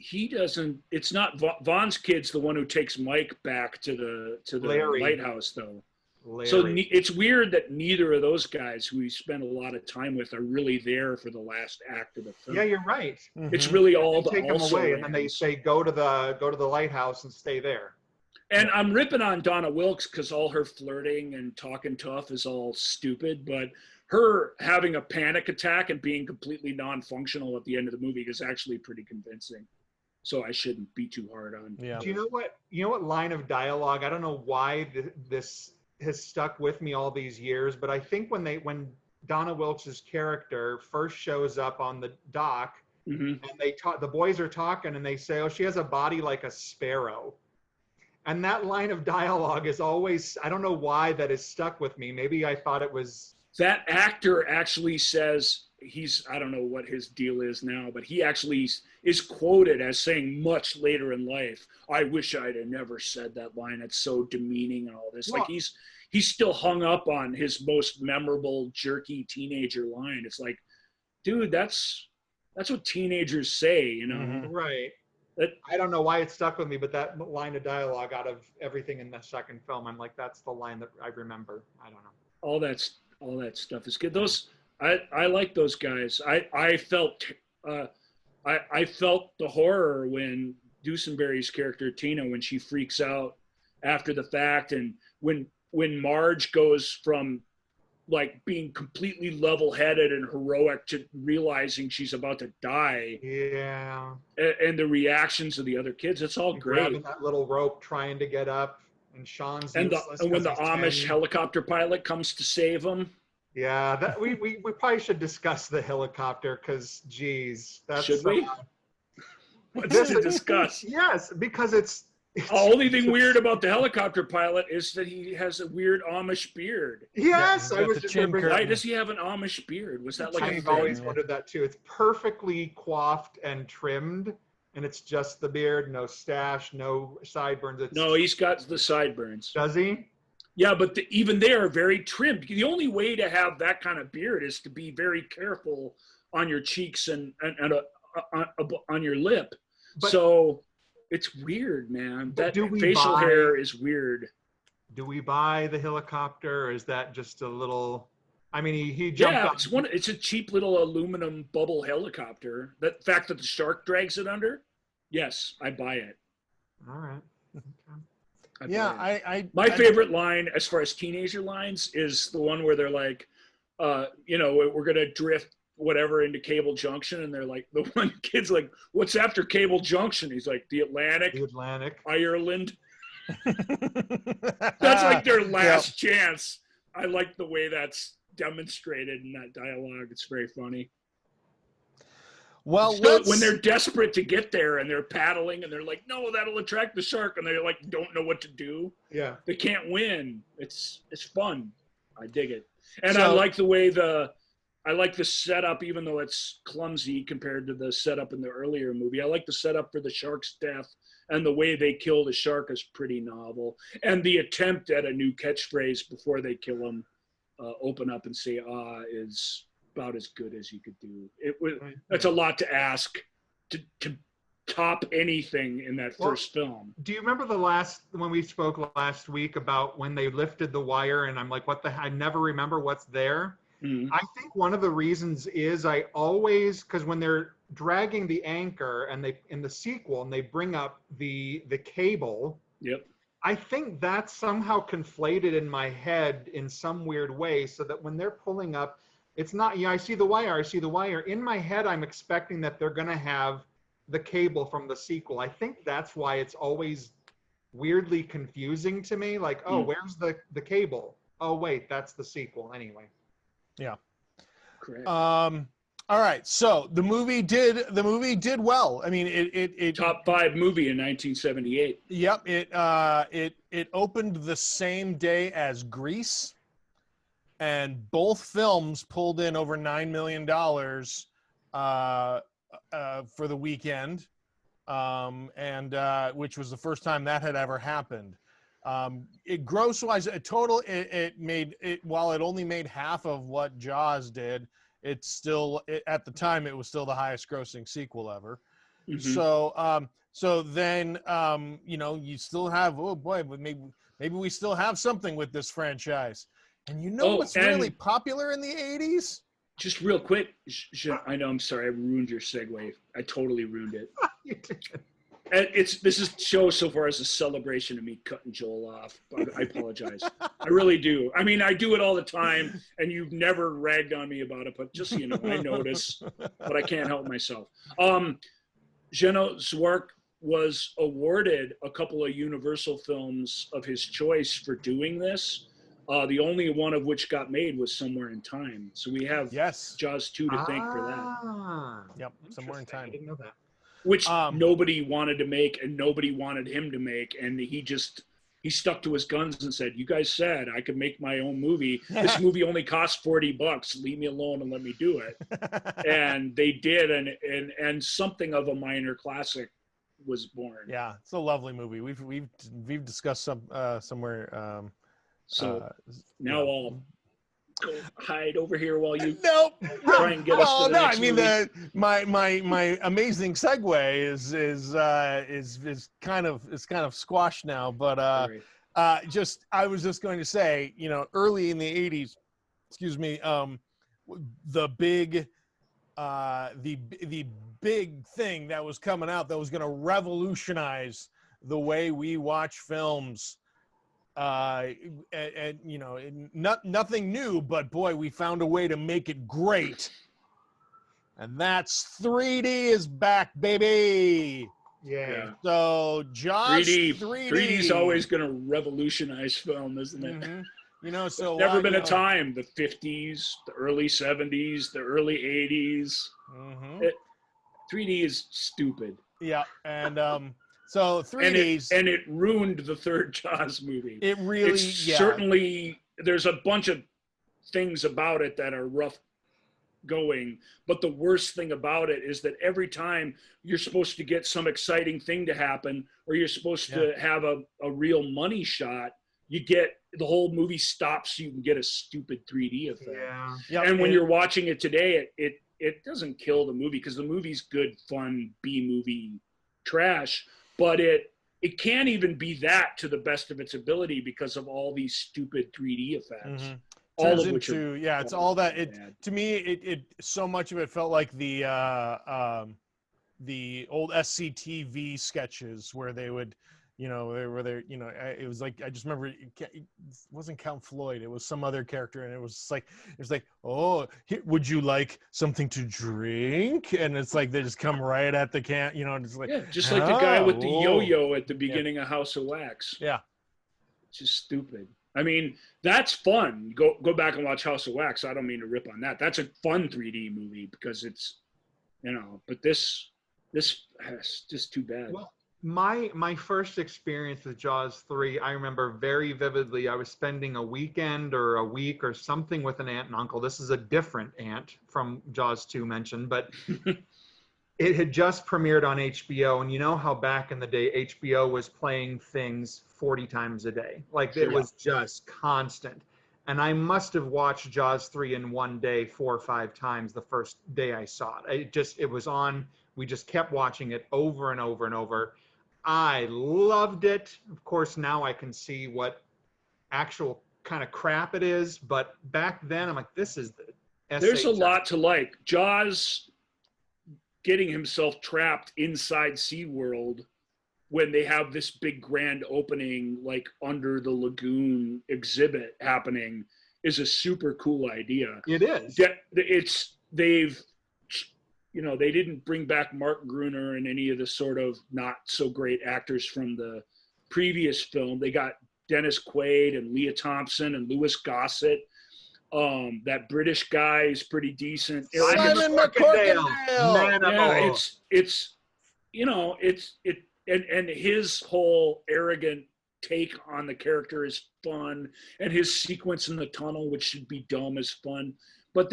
It's not Vaughn's kid's the one who takes Mike back to the Larry. lighthouse, though. Larry. So it's weird that neither of those guys, who we spent a lot of time with, are really there for the last act of the film. Yeah, you're right. It's really all the take them away, and then they say go to the lighthouse and stay there. And I'm ripping on Donna Wilkes because all her flirting and talking tough is all stupid, but her having a panic attack and being completely non-functional at the end of the movie is actually pretty convincing. So I shouldn't be too hard on. Yeah. Do you know what line of dialogue? I don't know why this has stuck with me all these years, but I think when Donna Wilkes' character first shows up on the dock, and the boys are talking and they say, "Oh, she has a body like a sparrow." And that line of dialogue is always, I don't know why that is stuck with me. Maybe I thought it was. That actor actually says I don't know what his deal is now, but he actually is quoted as saying much later in life, "I wish I'd have never said that line. It's so demeaning," and all this. Well, like he's still hung up on his most memorable jerky teenager line. It's like, dude, that's what teenagers say, Right. I don't know why it stuck with me, but that line of dialogue out of everything in the second film, I'm like, that's the line that I remember. I don't know. All that stuff is good. I like those guys. I felt the horror when Dusenberry's character Tina, when she freaks out after the fact, and when Marge goes from like being completely level-headed and heroic to realizing she's about to die. Yeah. And the reactions of the other kids, it's all And great. grabbing that little rope, trying to get up, and Sean's And useless. when 'cause the he's Amish 10. helicopter pilot comes to save him. Yeah, that we probably should discuss the helicopter because, geez, that's Should we? What's This to is- discuss? yes, because it's The only thing weird about the helicopter pilot is that he has a weird Amish beard. Yes, he's I got was the just chin gonna bring curtain. Why does he have an Amish beard? Was that like a I've thing? always yeah. wondered that too. It's perfectly coiffed and trimmed, and it's just the beard, no stash, no sideburns. It's No, he's got the sideburns. does he? Yeah, but even they are very trimmed. The only way to have that kind of beard is to be very careful on your cheeks and on your lip. But- So it's weird, man. But That do we facial buy- hair is weird. Do we buy the helicopter, or is that just a little? I mean, he jumped Yeah, on. it's a cheap little aluminum bubble helicopter. The fact that the shark drags it under, yes, I buy it. All right. Okay. I buy Yeah, it. My favorite line, as far as teenager lines, is the one where they're like, we're gonna drift whatever into Cable Junction, and they're like, the one kid's like, "What's after Cable Junction?" He's like, "The Atlantic, The Atlantic. Ireland." That's like their last chance. I like the way that's demonstrated in that dialogue. It's very funny. Well, So when they're desperate to get there and they're paddling and they're like, "No, that'll attract the shark," and they like don't know what to do. Yeah. They can't win. It's fun. I dig it, and So- I like the way I like the setup, even though it's clumsy compared to the setup in the earlier movie. I like the setup for the shark's death, and the way they kill the shark is pretty novel. And the attempt at a new catchphrase before they kill him, open up and say "ah," is about as good as you could do. That's a lot to ask to top anything in that first film. Do you remember when we spoke last week about when they lifted the wire, and I'm like, what the? I never remember what's there. Mhm. I think one of the reasons is I always, because when they're dragging the anchor and they in the sequel and they bring up the cable, Yep. I think that's somehow conflated in my head in some weird way, so that when they're pulling up, it's not, I see the wire. In my head, I'm expecting that they're going to have the cable from the sequel. I think that's why it's always weirdly confusing to me. Like, oh, where's the cable? Oh, wait, that's the sequel anyway. Yeah. Correct. All right. So the movie did well. I mean, it Top 5 movie in 1978. Yep. It opened the same day as Grease, and both films pulled in over $9 million for the weekend, and which was the first time that had ever happened. It gross wise, while it only made half of what Jaws did, at the time it was still the highest grossing sequel ever. Mhm. So then you still have, oh boy, but maybe we still have something with this franchise. And what's really popular in the 80s? Just real quick, I know, I'm sorry, I ruined your segue. I totally ruined it. You did. And this show so far is a celebration of me cutting Joel off. I apologize. I really do. I mean, I do it all the time, and you've never ragged on me about it, but just so you know, I notice, but I can't help myself. Zeno Zwark was awarded a couple of Universal films of his choice for doing this. The only one of which got made was Somewhere in Time. So we have Jaws 2 to thank for that. Yep, Somewhere in Time. I didn't know that. Which nobody wanted to make and nobody wanted him to make. And he stuck to his guns and said, "You guys said I could make my own movie. This movie only costs $40. Leave me alone and let me do it." And they did. And something of a minor classic was born. Yeah, it's a lovely movie. We've discussed somewhere. So now I'll go hide over here while you try and get us to the next movie. My amazing segue is kind of squashed now, but I was just going to say, early in the 80s, the big thing that was coming out that was going to revolutionize the way we watch films and you know, nothing new, but boy, we found a way to make it great. And that's 3D is back, baby. Yeah. So Jaws 3D is always going to revolutionize film, isn't it? Mm-hmm. You know, so never been a time, the 50s, the early 70s, the early 80s. Mm-hmm. 3D is stupid. Yeah, and so 3Ds and it ruined the third Jaws movie. It really, certainly, there's a bunch of things about it that are rough going, but the worst thing about it is that every time you're supposed to get some exciting thing to happen, or you're supposed to have a real money shot, you get the whole movie stops so you can get a stupid 3D effect. Yeah. And when you're watching it today, it doesn't kill the movie, because the movie's good, fun B movie trash, but it can't even be that to the best of its ability because of all these stupid 3D effects. Mm-hmm. All of which are it's all that. To me, it so much of it felt like the old SCTV sketches where they would, you know, it was like, I just remember it wasn't Count Floyd, it was some other character, and it was like, oh, would you like something to drink? And it's like they just come right at the can, you know, and it's like, just like the guy with the yo-yo at the beginning of House of Wax. Yeah, it's just stupid. I mean, that's fun. Go back and watch House of Wax. I don't mean to rip on that. That's a fun 3D movie because it's, you know, but this is just too bad. Well, my first experience with Jaws 3, I remember very vividly. I was spending a weekend or a week or something with an aunt and uncle. This is a different aunt from Jaws 2 mentioned, but it had just premiered on HBO. And you know how back in the day, HBO was playing things 40 times a day. Like it was just constant. And I must have watched Jaws 3 in one day 4 or 5 times the first day I saw it. It was on. We just kept watching it over and over and over. I loved it. Of course, now I can see what actual kind of crap it is. But back then, I'm like, this is the SHI. There's a lot to like. Jaws getting himself trapped inside SeaWorld when they have this big grand opening, like under the lagoon exhibit happening, is a super cool idea. It is. They didn't bring back Mark Gruner and any of the sort of not so great actors from the previous film. They got Dennis Quaid and Leah Thompson and Louis Gossett. That British guy is pretty decent. Simon McCorkindale. And his whole arrogant take on the character is fun, and his sequence in the tunnel, which should be dumb, is fun. But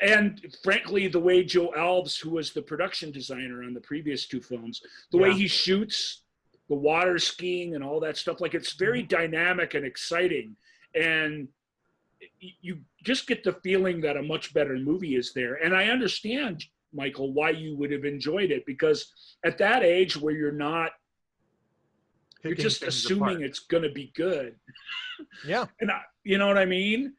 and frankly, the way Joe Alves, who was the production designer on the previous 2 films, the way he shoots the water skiing and all that stuff, like it's very dynamic and exciting. And you just get the feeling that a much better movie is there. And I understand, Michael, why you would have enjoyed it, because at that age where you're just assuming it's going to be good. Yeah. And you know what I mean?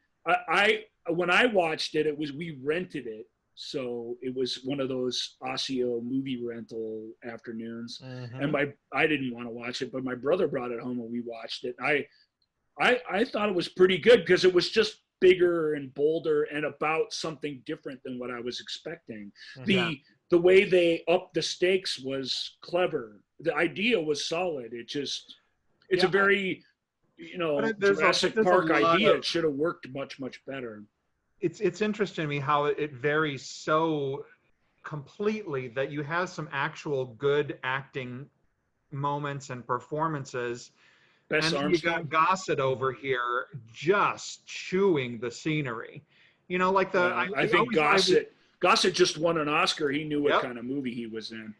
When I watched it, we rented it. So it was one of those Osseo movie rental afternoons. Mm-hmm. And I didn't want to watch it, but my brother brought it home and we watched it. I thought it was pretty good because it was just bigger and bolder and about something different than what I was expecting. Mm-hmm. The way they upped the stakes was clever. The idea was solid. It's a very, Jurassic Park idea. It should have worked much, much better. It's interesting to me how it varies so completely that you have some actual good acting moments and performances. Bess and Armstrong. You got Gossett over here just chewing the scenery. You know, like I think Gossett just won an Oscar. He knew what kind of movie he was in.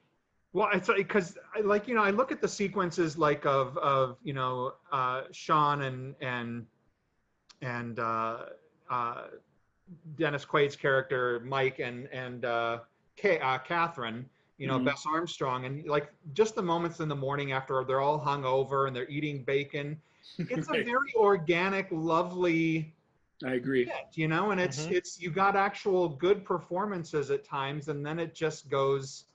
Well, it's because I look at the sequences like of Sean and Dennis Quaid's character Mike and Catherine. Bess Armstrong, and like just the moments in the morning after they're all hung over and they're eating bacon. It's a very organic, lovely. I agree. Hit, and it's you got actual good performances at times, and then it just goes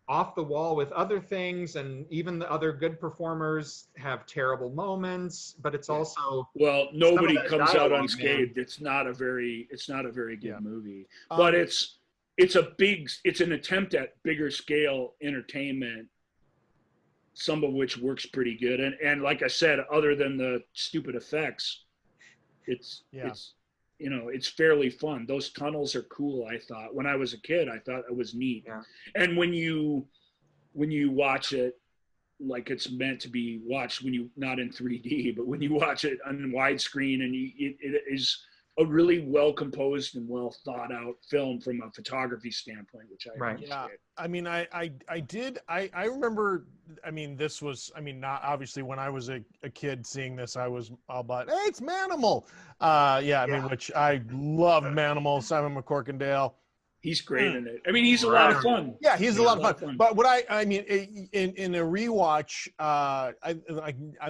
off the wall with other things, and even the other good performers have terrible moments, but it's also well, some of nobody that comes out dialogue, unscathed. man. It's not a very good Yeah. movie, but Um, it's an attempt at bigger scale entertainment, some of which works pretty good. And like I said, other than the stupid effects, it's Yeah. it's fairly fun. Those tunnels are cool. I thought when I was a kid, I thought it was neat. Yeah. And when you watch it like it's meant to be watched, when you not in 3D, but when you watch it on widescreen, and it is a really well composed and well thought out film from a photography standpoint, which I Right. appreciate. Yeah, I mean, I remember, I mean, this was, I mean, not obviously when I was a kid seeing this, I was all about, hey, it's Manimal. Yeah, I mean, which I love Manimal, Simon McCorkindale. He's great in it. I mean, he's a lot of fun. Yeah, he's a lot of fun. But what I mean, in a rewatch,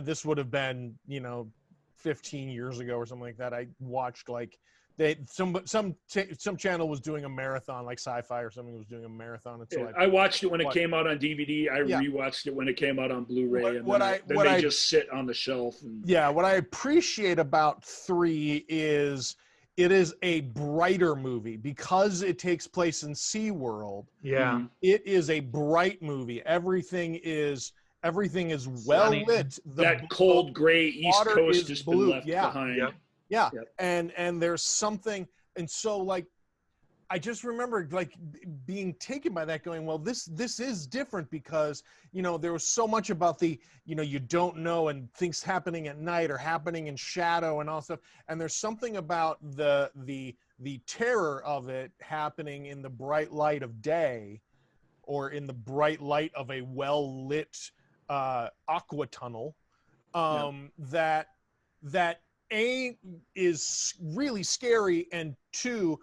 this would have been, 15 years ago or something like that. I watched like some channel was doing a marathon, like Sci-Fi or something was doing a marathon. And so I watched it when it came out on DVD. I rewatched it when it came out on Blu-ray, and then they just sit on the shelf. Yeah, what I appreciate about 3 is it is a brighter movie because it takes place in SeaWorld. Yeah. It is a bright movie. Everything is well lit. That cold gray East Coast has been left behind. Yeah. And there's something, and so like I just remember like being taken by that, going, well, this is different because there was so much about the you don't know, and things happening at night or happening in shadow and all stuff, and there's something about the terror of it happening in the bright light of day, or in the bright light of a well lit aqua tunnel, that A, is really scary, and 2,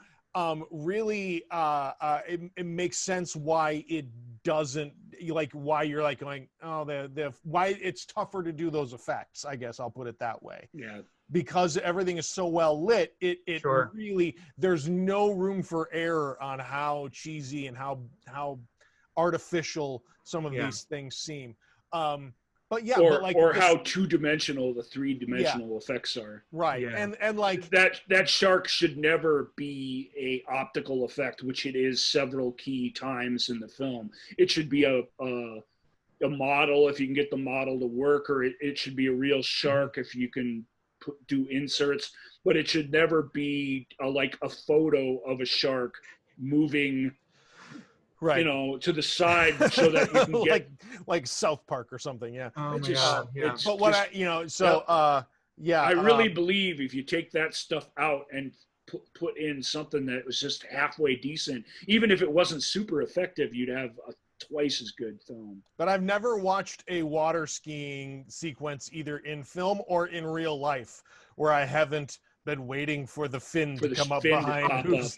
really it makes sense why it doesn't, like, why you're like going, oh, the why it's tougher to do those effects, I guess I'll put it that way. Yeah. Because everything is so well lit, it Sure. really, there's no room for error on how cheesy and how artificial some of these things seem. But yeah, or how two-dimensional the three-dimensional effects are. Right. Yeah. And like that shark should never be a optical effect, which it is several key times in the film. It should be a model if you can get the model to work, or it should be a real shark if you can do inserts. But it should never be like a photo of a shark moving, right, to the side so that you can get like South Park or something. Yeah. Oh It's my just- God. Yeah. it's But what just- I I really believe if you take that stuff out and put in something that was just halfway decent, even if it wasn't super effective, you'd have a twice as good film. But I've never watched a water skiing sequence either in film or in real life where I haven't been waiting for the fin to come up behind who's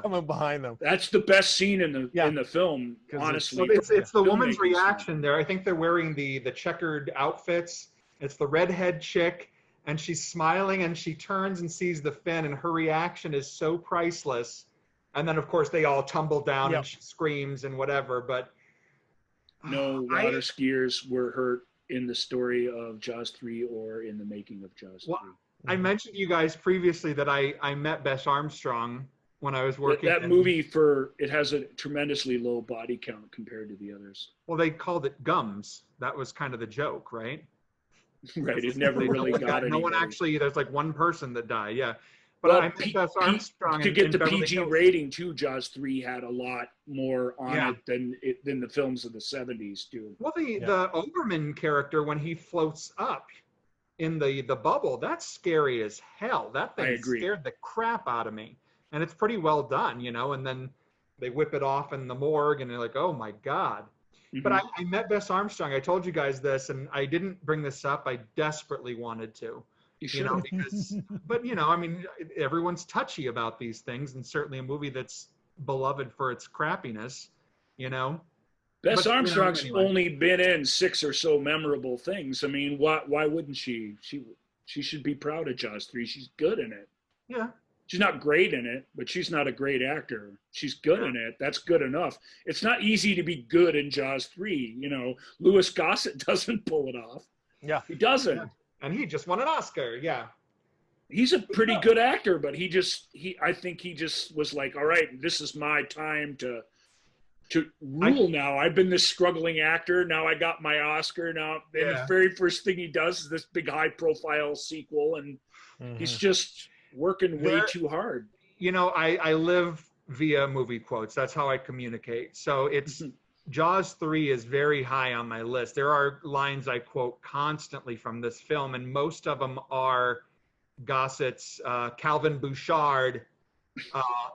coming behind them. That's the best scene in the film, honestly. It's the woman's reaction there. I think they're wearing the checkered outfits. It's the redhead chick, and she's smiling, and she turns and sees the fin, and her reaction is so priceless. And then, of course, they all tumble down, and she screams and whatever. But no water skiers were hurt in the story of Jaws 3 or in the making of Jaws 3. I mentioned to you guys previously that I met Bess Armstrong when I was working. That movie, it has a tremendously low body count compared to the others. Well, they called it Gums. That was kind of the joke, right? Right. It never really got it. No one actually, there's like one person that died. Yeah. But I met Bess Armstrong to get in the Beverly PG Hills. rating too. Jaws 3 had a lot more on it than the films of the 70s do. Well, the Oberman character, when he floats up in the bubble, that's scary as hell. That thing scared the crap out of me. And it's pretty well done, and then they whip it off in the morgue and they're like, oh my God. Mm-hmm. But I met Bess Armstrong. I told you guys this, and I didn't bring this up. I desperately wanted to. Because, but I mean, everyone's touchy about these things, and certainly a movie that's beloved for its crappiness, Bess Armstrong's only been in 6 or so memorable things. I mean, why wouldn't she? She should be proud of Jaws 3. She's good in it. Yeah. She's not great in it, but she's not a great actor. She's good in it. That's good enough. It's not easy to be good in Jaws 3. You know, Louis Gossett doesn't pull it off. Yeah. He doesn't. Yeah. And he just won an Oscar. Yeah. He's a pretty good actor, but I think he just was like, all right, this is my time to rule now. I've been this struggling actor. Now I got my Oscar. Now, and the very first thing he does is this big high profile sequel. And he's just working way too hard. You know, I live via movie quotes. That's how I communicate. So it's Jaws 3 is very high on my list. There are lines I quote constantly from this film, and most of them are Gossett's Calvin Bouchard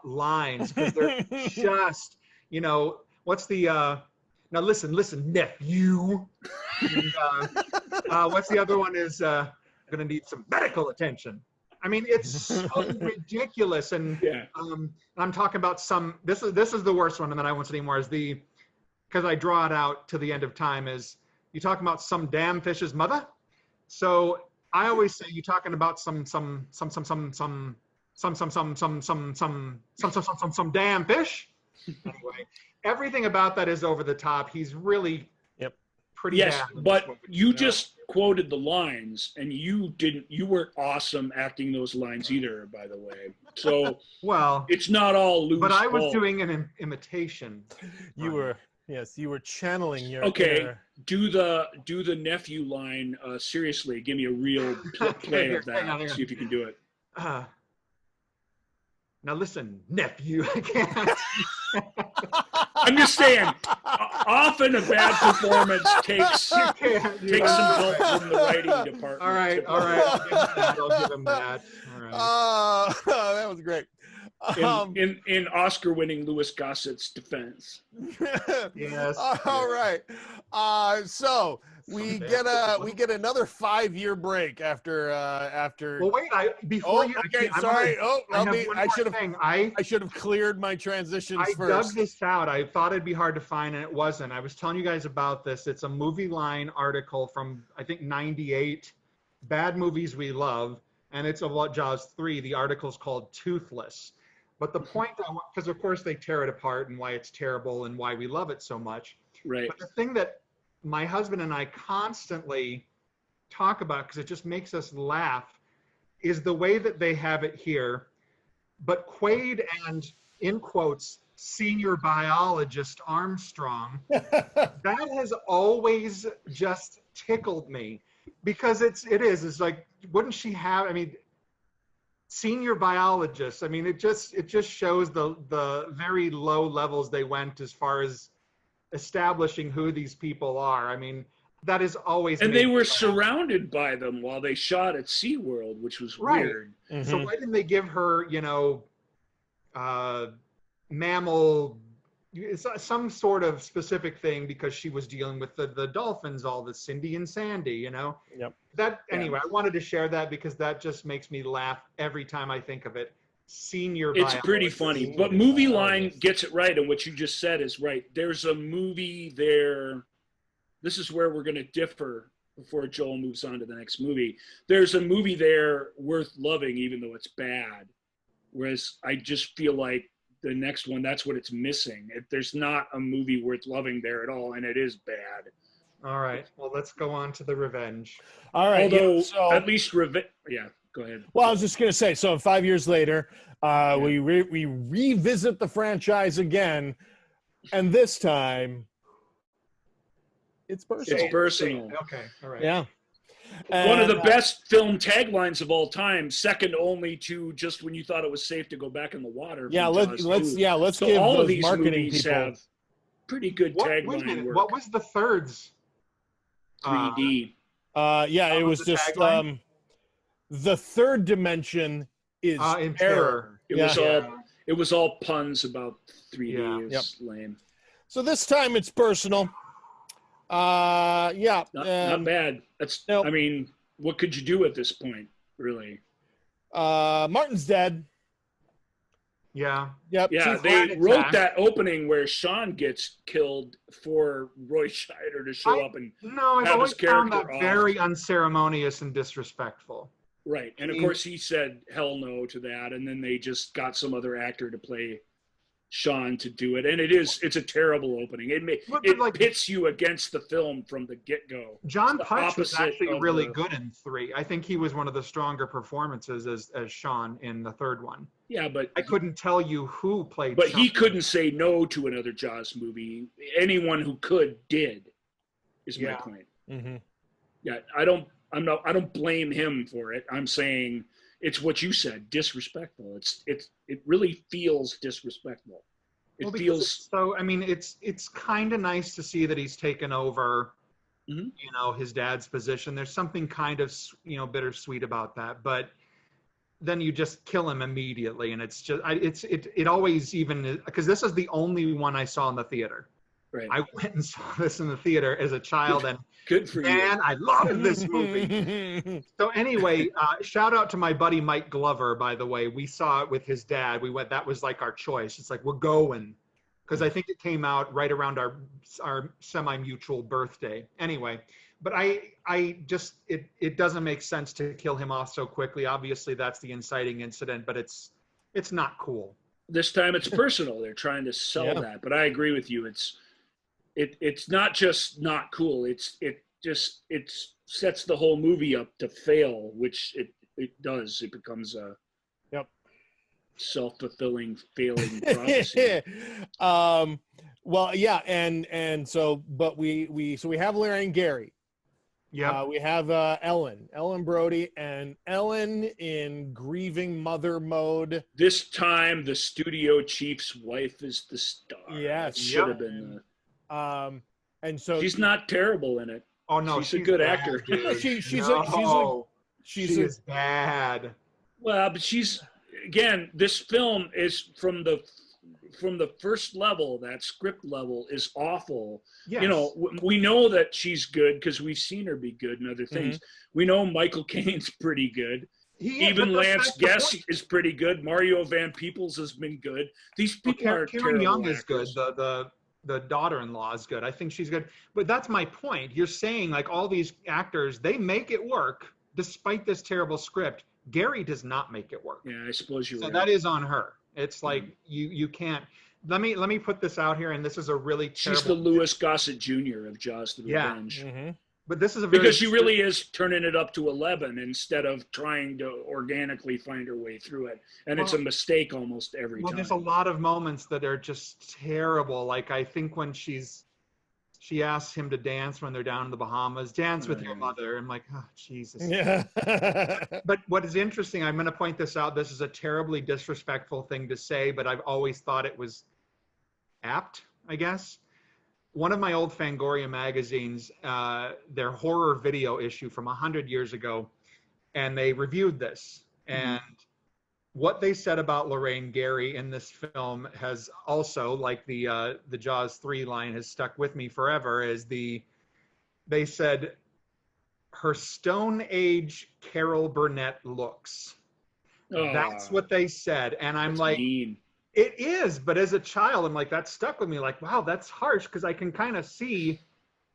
lines, because they're just, you know, what's the now listen nephew, and what's the other one is gonna need some medical attention. I mean, it's so ridiculous. And I'm talking about some, this is the worst one, and then I won't say anymore, is because I draw it out to the end of time, is you talking about some damn fish's mother. So I always say, you talking about some damn fish. Anyway, everything about that is over the top. He's really pretty bad. Yes, but you just quoted the lines, and you weren't awesome acting those lines either, by the way. So well, it's not all Lou's but I was fault. doing an imitation. You were channeling your inner... do the nephew line seriously. Give me a real play of that. Hang on. See if you can do it. Now listen, nephew. I can't. I'm just saying, often a bad performance takes some help from the writing department. All right. I'll give him that. All right. That was great. In Oscar-winning Louis Gossett's defense. Yes. All right. So we get another 5-year break after. Well, wait. I should have cleared my transitions I first. dug this out. I thought it'd be hard to find, and it wasn't. I was telling you guys about this. It's a Movie Line article from, I think, '98. Bad movies we love, and it's about Jaws 3. The article's called "Toothless." But the point, because of course they tear it apart and why it's terrible and why we love it so much. Right. But the thing that my husband and I constantly talk about, because it just makes us laugh, is the way that they have it here. But Quaid and, in quotes, senior biologist Armstrong, that has always just tickled me, because it's like, wouldn't she have, I mean, senior biologist, I mean, it just shows the very low levels they went as far as establishing who these people are. I mean, that is always. And they were surrounded by them while they shot at SeaWorld, which was weird. Mm-hmm. So why didn't they give her, mammal, some sort of specific thing, because she was dealing with the dolphins, all the Cindy and Sandy, Yep. Anyway, I wanted to share that because that just makes me laugh every time I think of it. It's pretty funny, but Movie Line gets it right, and what you just said is right. There's a movie there. This is where we're going to differ before Joel moves on to the next movie. There's a movie there worth loving, even though it's bad. Whereas I just feel like the next one, that's what it's missing. There's not a movie worth loving there at all, and it is bad. All right. Well, let's go on to the revenge. All right. Although, at least revenge. Yeah, go ahead. Well, I was just going to say, so 5 years later, we revisit the franchise again, and this time it's personal. It's personal. Okay. All right. Yeah. One of the best film taglines of all time, second only to Just When You Thought It Was Safe to Go Back in the Water. Yeah, let's so give all those of these marketing movies people have pretty good tagline work. What was the third's? 3D. It was the just tagline? The third dimension is in terror. It was all puns about 3D. Yeah. It's lame. So this time it's personal. Not bad. I mean, what could you do at this point, really? Martin's dead. Yeah. Yep. Yeah, they wrote that opening where Sean gets killed for Roy Scheider to show up and I've have always his found character that off. very unceremonious and disrespectful. Right. And of course he said hell no to that. And then they just got some other actor to play Sean to do it. And it's a terrible opening. It pits you against the film from the get-go. John Punch was actually really good in 3. I think he was one of the stronger performances as Sean in the third one. Yeah, but I couldn't tell you who played But Sean. he couldn't say no to another Jaws movie. Anyone who could did, is my point. Mm-hmm. Yeah, I don't blame him for it. I'm saying it's what you said, disrespectful. It really feels disrespectful. It feels so. I mean, it's kind of nice to see that he's taken over, mm-hmm. His dad's position. There's something kind of bittersweet about that, but then you just kill him immediately, and it's just it always, even because this is the only one I saw in the theater. Right. I went and saw this in the theater as a child, and good for you. Man, I loved this movie. So anyway, shout out to my buddy Mike Glover, by the way. We saw it with his dad. We went, that was like our choice. It's like, we're going. Because I think it came out right around our semi-mutual birthday. Anyway, but I just, it doesn't make sense to kill him off so quickly. Obviously, that's the inciting incident, but it's not cool. This time it's personal. They're trying to sell that. But I agree with you. It's not just not cool. It sets the whole movie up to fail, which it does. It becomes a self-fulfilling failing prophecy. Well, yeah, and so, but we have Larry and Gary. Yeah, we have Ellen Brody, and Ellen in grieving mother mode. This time, the studio chief's wife is the star. Yes, should have been. And so she's not terrible in it. Oh no, she's a good bad, actor. She is bad. Well, but this film is from the first level, that script level is awful. Yes. We know that she's good because we've seen her be good in other things. Mm-hmm. We know Michael Caine's pretty good. Even Lance Guest is pretty good. Mario Van Peebles has been good. These people are Karen Young actors. Is good. The daughter-in-law is good. I think she's good. But that's my point. You're saying like all these actors, they make it work despite this terrible script. Gary does not make it work. Yeah, I suppose you're right. So that is on her. It's like you can't. Let me put this out here, and this is a really terrible. She's the Louis Gossett Jr. of Jaws: The Revenge. Mm-hmm. But this is a because she really is turning it up to 11 instead of trying to organically find her way through it, and it's a mistake almost every time. Well, there's a lot of moments that are just terrible. Like I think when she asks him to dance when they're down in the Bahamas, dance with your mother. I'm like, oh, Jesus. Yeah. But what is interesting, I'm going to point this out. This is a terribly disrespectful thing to say, but I've always thought it was apt, I guess. One of my old Fangoria magazines, their horror video issue from 100 years ago, and they reviewed this. And what they said about Lorraine Gary in this film has also, like the Jaws 3 line has stuck with me forever, they said her Stone Age Carol Burnett looks. That's what they said. And I'm like, mean. It is, but as a child, I'm like, that stuck with me. Like, wow, that's harsh, because I can kind of see,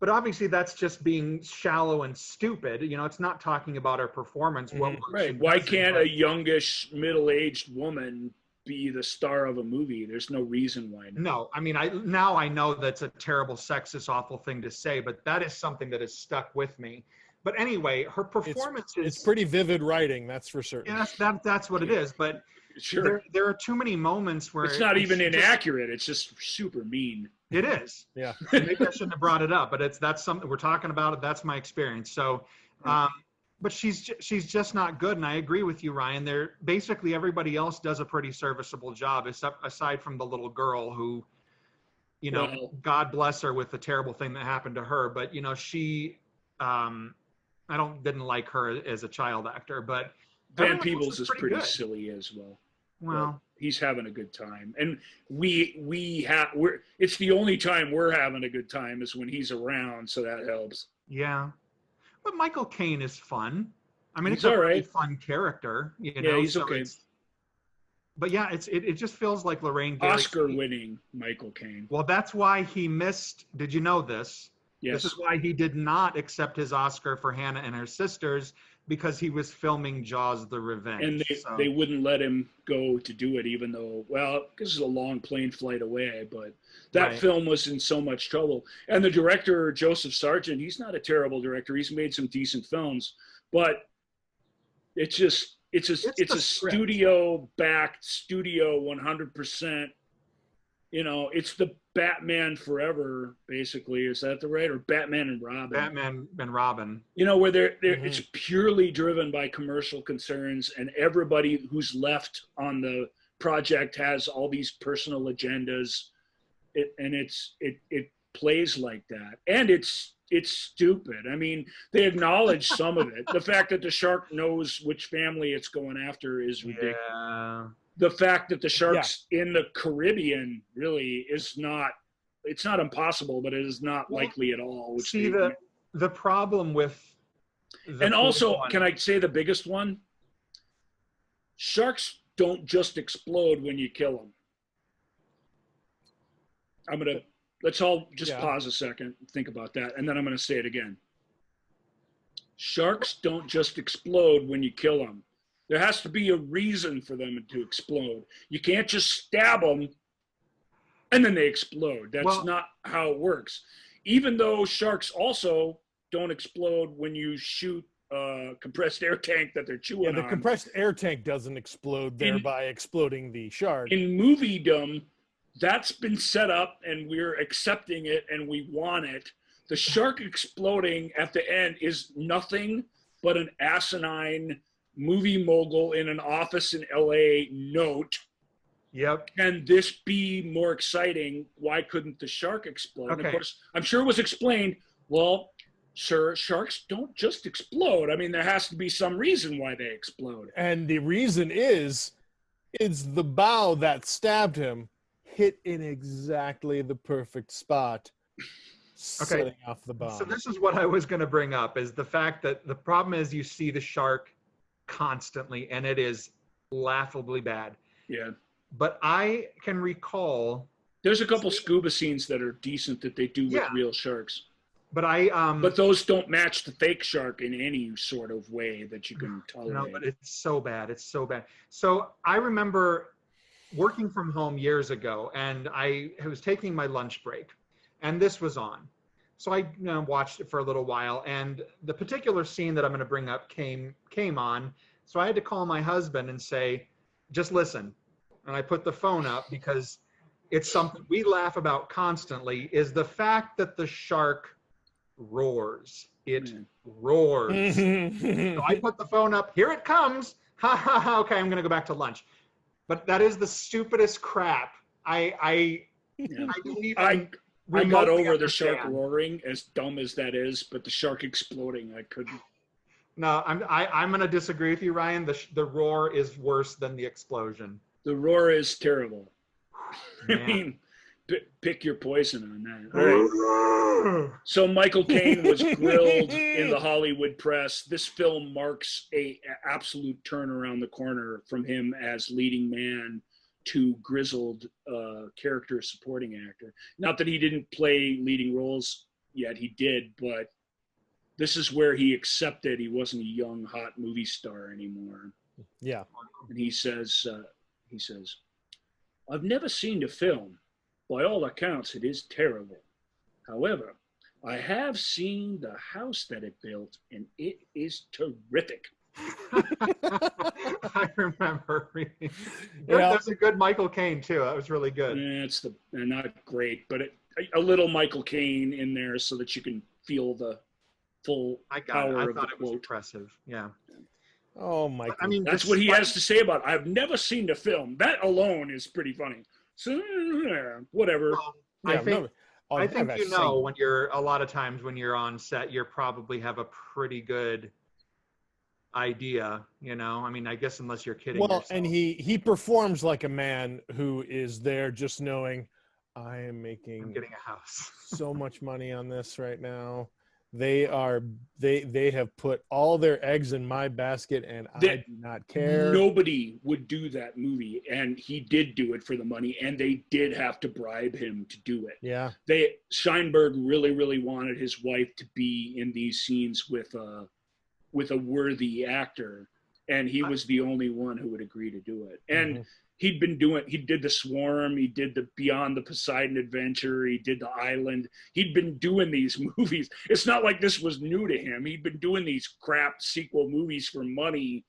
but obviously that's just being shallow and stupid. It's not talking about her performance. Right. Why can't a youngish, middle-aged woman be the star of a movie? There's no reason why not. No, I mean, now I know that's a terrible, sexist, awful thing to say, but that is something that has stuck with me. But anyway, her performance it's pretty vivid writing, that's for certain. Yes, that's what it is, but sure. There are too many moments where it's not even inaccurate. It's just super mean. It is. Yeah. Maybe I shouldn't have brought it up, but that's something we're talking about. It. That's my experience. So, but she's just not good. And I agree with you, Ryan. Basically everybody else does a pretty serviceable job, aside from the little girl who, God bless her with the terrible thing that happened to her. But she, I didn't like her as a child actor, but Van Peebles is pretty good. Silly as well. Well, he's having a good time, and it's the only time we're having a good time is when he's around, so that helps. Yeah, but Michael Caine is fun. I mean, he's it's a really fun character. He's okay. But yeah, it just feels like Lorraine Gary. Oscar-winning Michael Caine. Well, that's why he missed. Did you know this? Yes. This is why he did not accept his Oscar for Hannah and Her Sisters, because he was filming Jaws: The Revenge. And so. they wouldn't let him go to do it, even though, well, this is a long plane flight away, but that Right. film was in so much trouble. And the director, Joseph Sargent, he's not a terrible director. He's made some decent films, but it's a script. studio-backed, studio 100%. You know, it's the Batman Forever, basically. Is that the right? Or Batman and Robin? Batman and Robin. You know, where it's purely driven by commercial concerns, and everybody who's left on the project has all these personal agendas, it plays like that, and it's stupid. I mean, they acknowledge some of it. The fact that the shark knows which family it's going after is ridiculous. Yeah. The fact that the sharks in the Caribbean really is not, it's not impossible, but it is not likely at all. Which see, the problem with and also, can I say the biggest one? Sharks don't just explode when you kill them. Let's all just pause a second and think about that, and then I'm gonna say it again. Sharks don't just explode when you kill them. There has to be a reason for them to explode. You can't just stab them and then they explode. That's not how it works. Even though sharks also don't explode when you shoot a compressed air tank that they're chewing on. Yeah, the compressed air tank doesn't explode, thereby exploding the shark. In moviedom, that's been set up and we're accepting it and we want it. The shark exploding at the end is nothing but an asinine movie mogul in an office in LA note. Yep. Can this be more exciting? Why couldn't the shark explode? Okay. And of course, I'm sure it was explained. Well, sir, sharks don't just explode. I mean, there has to be some reason why they explode. And the reason is the bow that stabbed him hit in exactly the perfect spot, setting off the bomb. So this is what I was going to bring up, is the fact that the problem is you see the shark constantly, and it is laughably bad. Yeah. But I can recall there's a couple scuba scenes that are decent that they do with real sharks. But but those don't match the fake shark in any sort of way that you can tolerate. No, but it's so bad. It's so bad. So I remember working from home years ago, and I was taking my lunch break, and this was on. So I watched it for a little while, and the particular scene that I'm going to bring up came on. So I had to call my husband and say, just listen. And I put the phone up because it's something we laugh about constantly, is the fact that the shark roars. It roars. So I put the phone up. Here it comes. Ha ha ha. Okay, I'm going to go back to lunch. But that is the stupidest crap. I got over the shark roaring, as dumb as that is, but the shark exploding, I couldn't. No, I'm going to disagree with you, Ryan. The roar is worse than the explosion. The roar is terrible. I mean, pick your poison on that. All right. So Michael Caine was grilled in the Hollywood press. This film marks an absolute turn around the corner from him as leading man to grizzled character supporting actor. Not that he didn't play leading roles yet, he did, but this is where he accepted he wasn't a young, hot movie star anymore. Yeah. And he says, I've never seen the film. By all accounts, it is terrible. However, I have seen the house that it built, and it is terrific. I remember reading. There's a good Michael Caine too. That was really good. Yeah, not great, but a little Michael Caine in there so that you can feel the full power of the quote. I thought it was impressive. Yeah. Oh my! I mean, that's what he has to say about it. I've never seen the film. That alone is pretty funny. So whatever. I think when you're a lot of times when you're on set, you probably have a pretty good idea. I mean, I guess unless you're kidding yourself. And he performs like a man who is there just knowing I'm getting a house. So much money on this right now. They have put all their eggs in my basket, and I do not care. Nobody would do that movie, and he did do it for the money, and they did have to bribe him to do it. Yeah. Scheinberg really, really wanted his wife to be in these scenes with with a worthy actor, and he was the only one who would agree to do it. And he did the Swarm, he did the Beyond the Poseidon Adventure, he did The Island. He'd been doing these movies. It's not like this was new to him. He'd been doing these crap sequel movies for money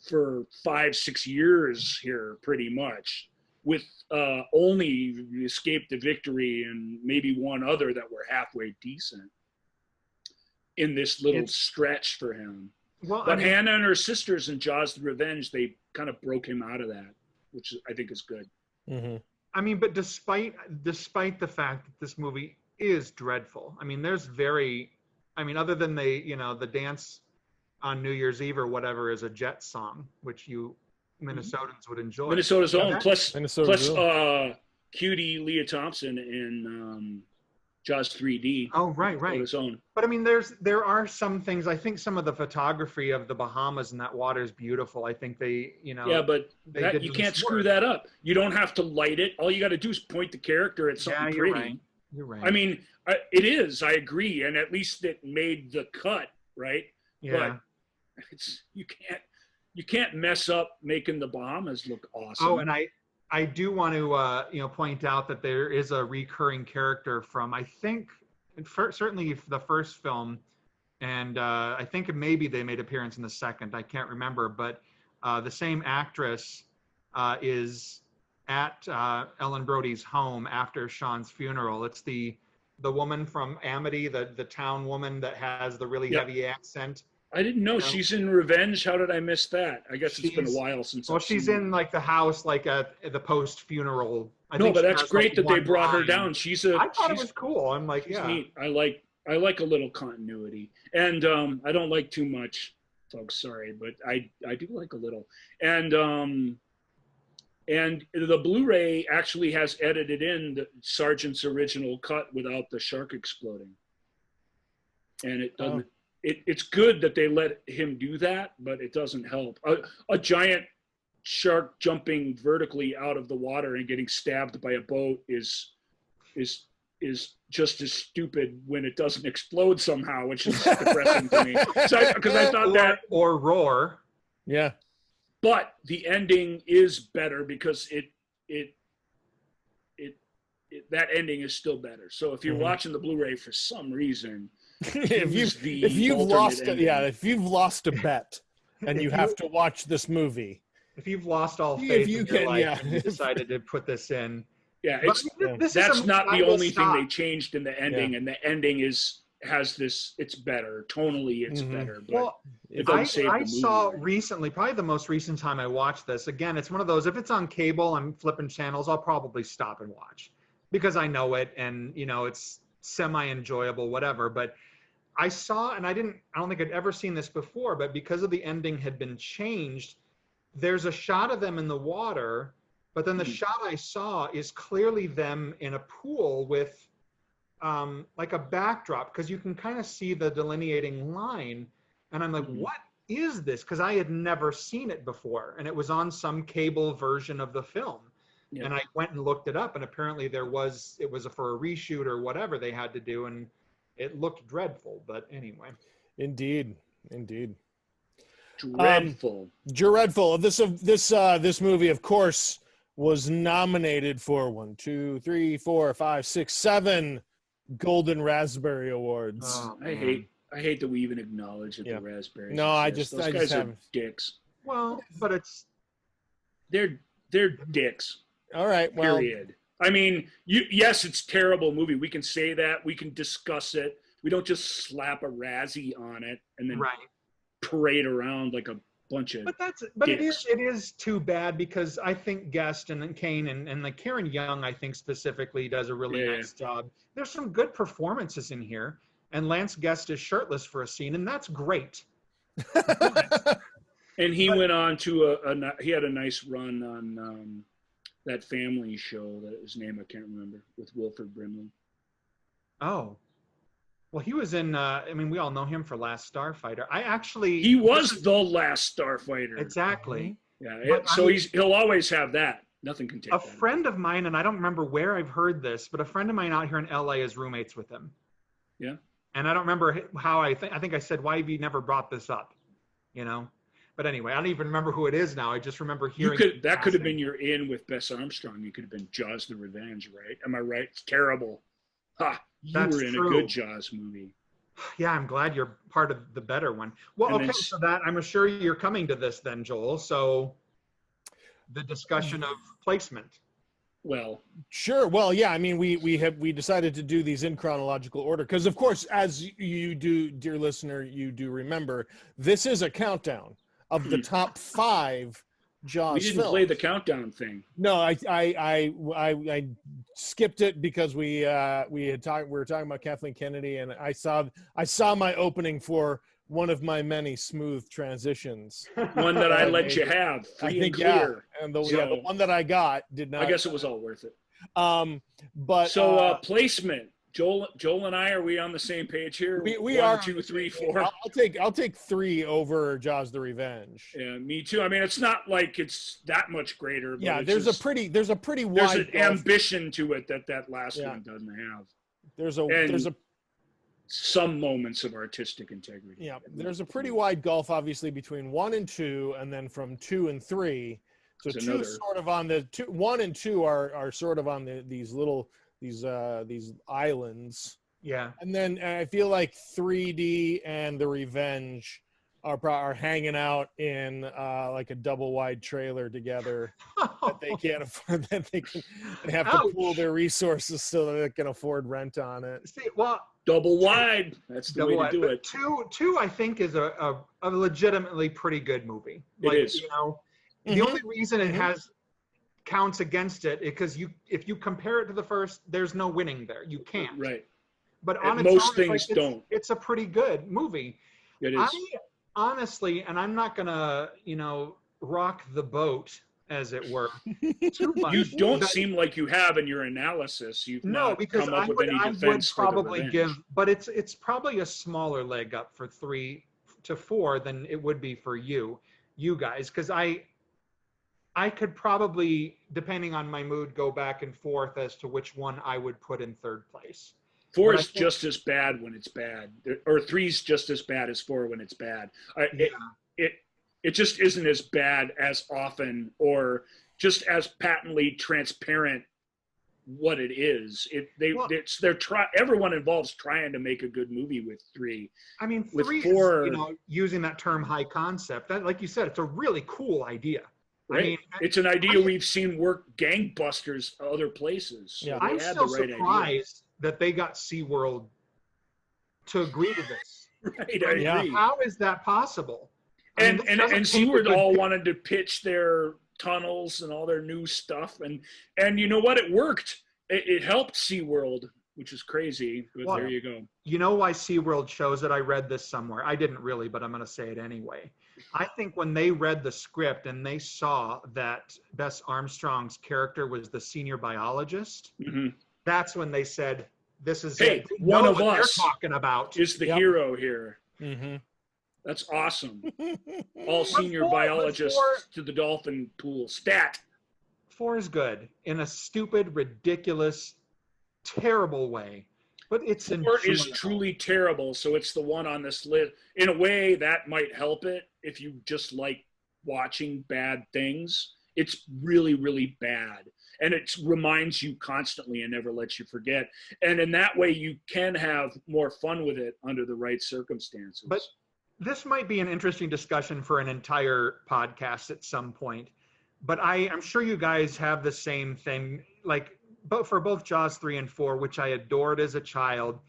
for 5-6 years here, pretty much, with only Escape to Victory and maybe one other that were halfway decent in this little stretch for him. Well, but Hannah and Her Sisters and Jaws the Revenge, they kind of broke him out of that, which I think is good. I mean, but despite the fact that this movie is dreadful, I mean, other than the dance on New Year's Eve or whatever is a Jet song, which you Minnesotans would enjoy. Minnesota's own, plus cutie Leah Thompson in Jaws 3D. Oh, right. His own. But I mean, there are some things. I think some of the photography of the Bahamas and that water is beautiful. I think they. Yeah, but you can't screw that up. You don't have to light it. All you got to do is point the character at something pretty. You're right. I mean, it is. I agree, and at least it made the cut, right? Yeah. But you can't mess up making the Bahamas look awesome. Oh, and I do want to point out that there is a recurring character from, I think, certainly the first film, and I think maybe they made appearance in the second. I can't remember, but the same actress is at Ellen Brody's home after Sean's funeral. It's the woman from Amity, the town woman that has the really heavy accent. I didn't know she's in Revenge. How did I miss that? I guess it's been a while since. Well, she's in like the house, like at the post-funeral. No, but that's great that they brought her down. I thought it was cool. I'm like, yeah. Neat. I like a little continuity, and I don't like too much, folks. Sorry, but I do like a little, and the Blu-ray actually has edited in the Sargent's original cut without the shark exploding, and it doesn't. It's good that they let him do that, but it doesn't help. A giant shark jumping vertically out of the water and getting stabbed by a boat is just as stupid when it doesn't explode somehow, which is depressing to me. Because I thought that or roar, yeah. But the ending is better because that ending is still better. So if you're watching the Blu-ray for some reason. if you've lost a bet and you have to watch this movie, if you've lost all faith in your life and you decided to put this in, that's not the only thing they changed in the ending, and the ending has this. It's better tonally. It's better, but it doesn't save the movie. I saw recently, probably the most recent time I watched this. Again, it's one of those. If it's on cable, I'm flipping channels. I'll probably stop and watch because I know it, and it's semi-enjoyable, whatever. But I saw, and I don't think I'd ever seen this before, but because of the ending had been changed, there's a shot of them in the water, but then the shot I saw is clearly them in a pool with like a backdrop, because you can kind of see the delineating line. And I'm like, what is this? Because I had never seen it before, and it was on some cable version of the film. Yeah. And I went and looked it up, and apparently it was for a reshoot or whatever they had to do, and it looked dreadful. But anyway. Indeed. Dreadful. Dreadful. This movie, of course, was nominated for 7 Golden Raspberry Awards. Oh, I hate that we even acknowledge that the raspberries. No, exist. Those guys are dicks. Well, but they're dicks. All right. Well, period. I mean, yes, it's a terrible movie. We can say that. We can discuss it. We don't just slap a Razzie on it and then parade around like a bunch of. But it is too bad, because I think Guest and Kane and like Karen Young, I think specifically, does a really nice job. There's some good performances in here, and Lance Guest is shirtless for a scene, and that's great. And he went on to he had a nice run on that family show that his name I can't remember, with Wilford Brimley. Oh, well, he was in. We all know him for Last Starfighter. He was the Last Starfighter. Exactly. Yeah. He'll always have that. Nothing can take a that. A friend of mine, and I don't remember where I've heard this, but a friend of mine out here in LA is roommates with him. Yeah. And I don't remember how I think I said, why have you never brought this up? you know. But anyway, I don't even remember who it is now. I just remember hearing That could have been your in with Bess Armstrong. You could have been Jaws: The Revenge, right? Am I right? It's terrible. Ha! You That's were in true. a good Jaws movie. Yeah, I'm glad you're part of the better one. Well, And okay, then- so that I'm sure you're coming to this then, Joel. So the discussion of placement. Well, Sure. Well, yeah. I mean, we decided to do these in chronological order because, of course, as you do, dear listener, you do remember this is a countdown of the top 5 Jaws we didn't films. play the countdown thing. No, I skipped it because we were talking about Kathleen Kennedy, and I saw my opening for one of my many smooth transitions. One that I let you Maybe. have, I free think and clear. and the So- one that I got did not. I guess it was all worth it. But So placement. Joel and I, are we on the same page here? we 1, are 2, 3, 4. I'll take 3 over Jaws: The Revenge. Yeah, me too. I mean, it's not like it's that much greater. But Yeah, it's there's just, a pretty there's wide an gulf. ambition to it that last Yeah. one doesn't have. There's And a some moments of artistic integrity. Yeah, there's a pretty wide gulf, obviously, between 1 and 2, and then from 2 and 3. So There's 2 another- sort of on the 1 and 2 are sort of on these islands, Yeah. and then I feel like 3D and The Revenge are hanging out in like a double wide trailer together that they can't afford. That they have to Ouch. pool their resources so that they can afford rent on it. See, well, Double wide. That's the way to do but it. Two, I think, is a legitimately pretty good movie. It is. You know, the Mhm. only reason it Mhm. counts against it is because if you compare it to the first, there's no winning there. You can't. Right. But And on its most own, things don't. It's a pretty good movie. It is. I honestly, and I'm not gonna, rock the boat, as it were, too much. You don't but- seem like you have in your analysis. You've No, not because come up I with would, any I would defense for the probably Revenge. give, but it's probably a smaller leg up for 3 to 4 than it would be for you guys, because I could probably, depending on my mood, go back and forth as to which one I would put in 3rd place. 4 but I is think- just as bad when it's bad, or 3's just as bad as 4 when it's bad. It just isn't as bad as often, or just as patently transparent what it is. Everyone involves trying to make a good movie with 3. I mean, With 3 4 is, using that term high concept, that, like you said, it's a really cool idea. Right? I mean, It's an idea we've seen work gangbusters other places. So Yeah. they I'm had still the right surprised that they got SeaWorld to agree to this. idea. Right, I Yeah. agree. How is that possible? I mean, And this and doesn't and paint a SeaWorld good all picture. wanted to pitch their tunnels and all their new stuff, and you know what? It worked. It helped SeaWorld, which is crazy, but Well, there you go. You know why SeaWorld chose it? I read this somewhere. I didn't really, but I'm going to say it anyway. I think when they read the script and they saw that Bess Armstrong's character was the senior biologist, hmm that's when they said, "This is Hey, it. We one know of what us they're talking about." Is the Yep. hero here. Mm-hmm. That's awesome. All senior before- biologists to the dolphin pool. Stat. 4 is good in a stupid, ridiculous, terrible way, but it's 4 is enjoyable. truly terrible, so it's the one on this list. In a way, that might help it if you just like watching bad things. It's really, really bad. And it reminds you constantly and never lets you forget. And in that way, you can have more fun with it under the right circumstances. But this might be an interesting discussion for an entire podcast at some point. But I'm sure you guys have the same thing, like for both Jaws 3 and 4, which I adored as a child.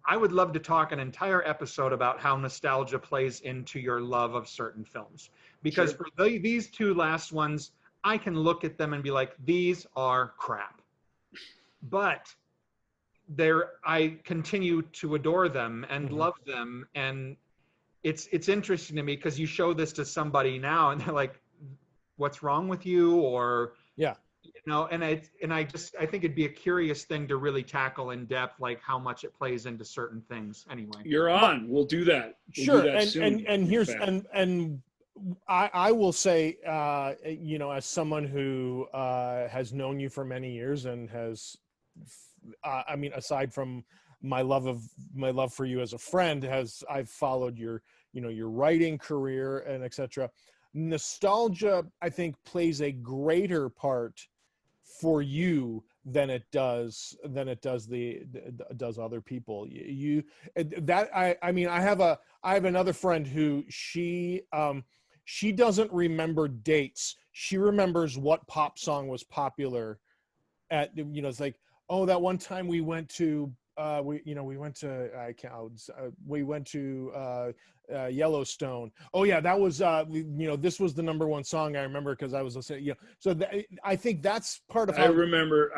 I would love to talk an entire episode about how nostalgia plays into your love of certain films. Because Sure. for these 2 last ones, I can look at them and be like, these are crap. But I continue to adore them and Mhm. love them. And it's interesting to me because you show this to somebody now and they're like, what's wrong with you? Or, Yeah. and I think it'd be a curious thing to really tackle in depth, like how much it plays into certain things anyway. You're on. We'll do that. We'll Sure. do that And, soon, and in here's fact. and I will say, as someone who has known you for many years and has, aside from my love for you as a friend, I've followed your your writing career and etc. Nostalgia, I think, plays a greater part for you than it does does other people. I have another friend who she doesn't remember dates. She remembers what pop song was popular at, it's like, oh, that one time we went to Yellowstone. Oh yeah, that was this was the number one song I remember because I was listening. So I think that's part of how I remember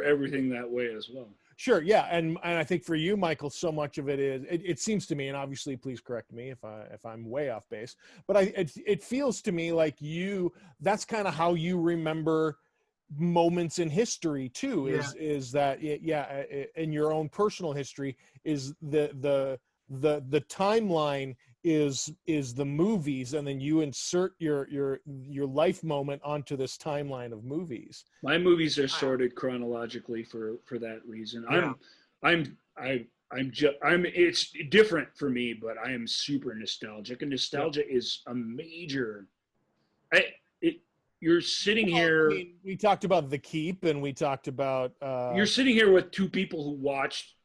everything that way as well. Sure, yeah, and I think for you, Michael, so much of it is it seems to me, and obviously, please correct me if I'm way off base, but it feels to me like that's kind of how you remember moments in history too. Is that in your own personal history is the timeline is the movies, and then you insert your life moment onto this timeline of movies. My movies are sorted chronologically for that reason. It's different for me, but I am super nostalgic, and nostalgia is a major. You're sitting here. I mean, we talked about The Keep, and we talked about. You're sitting here with two people who watched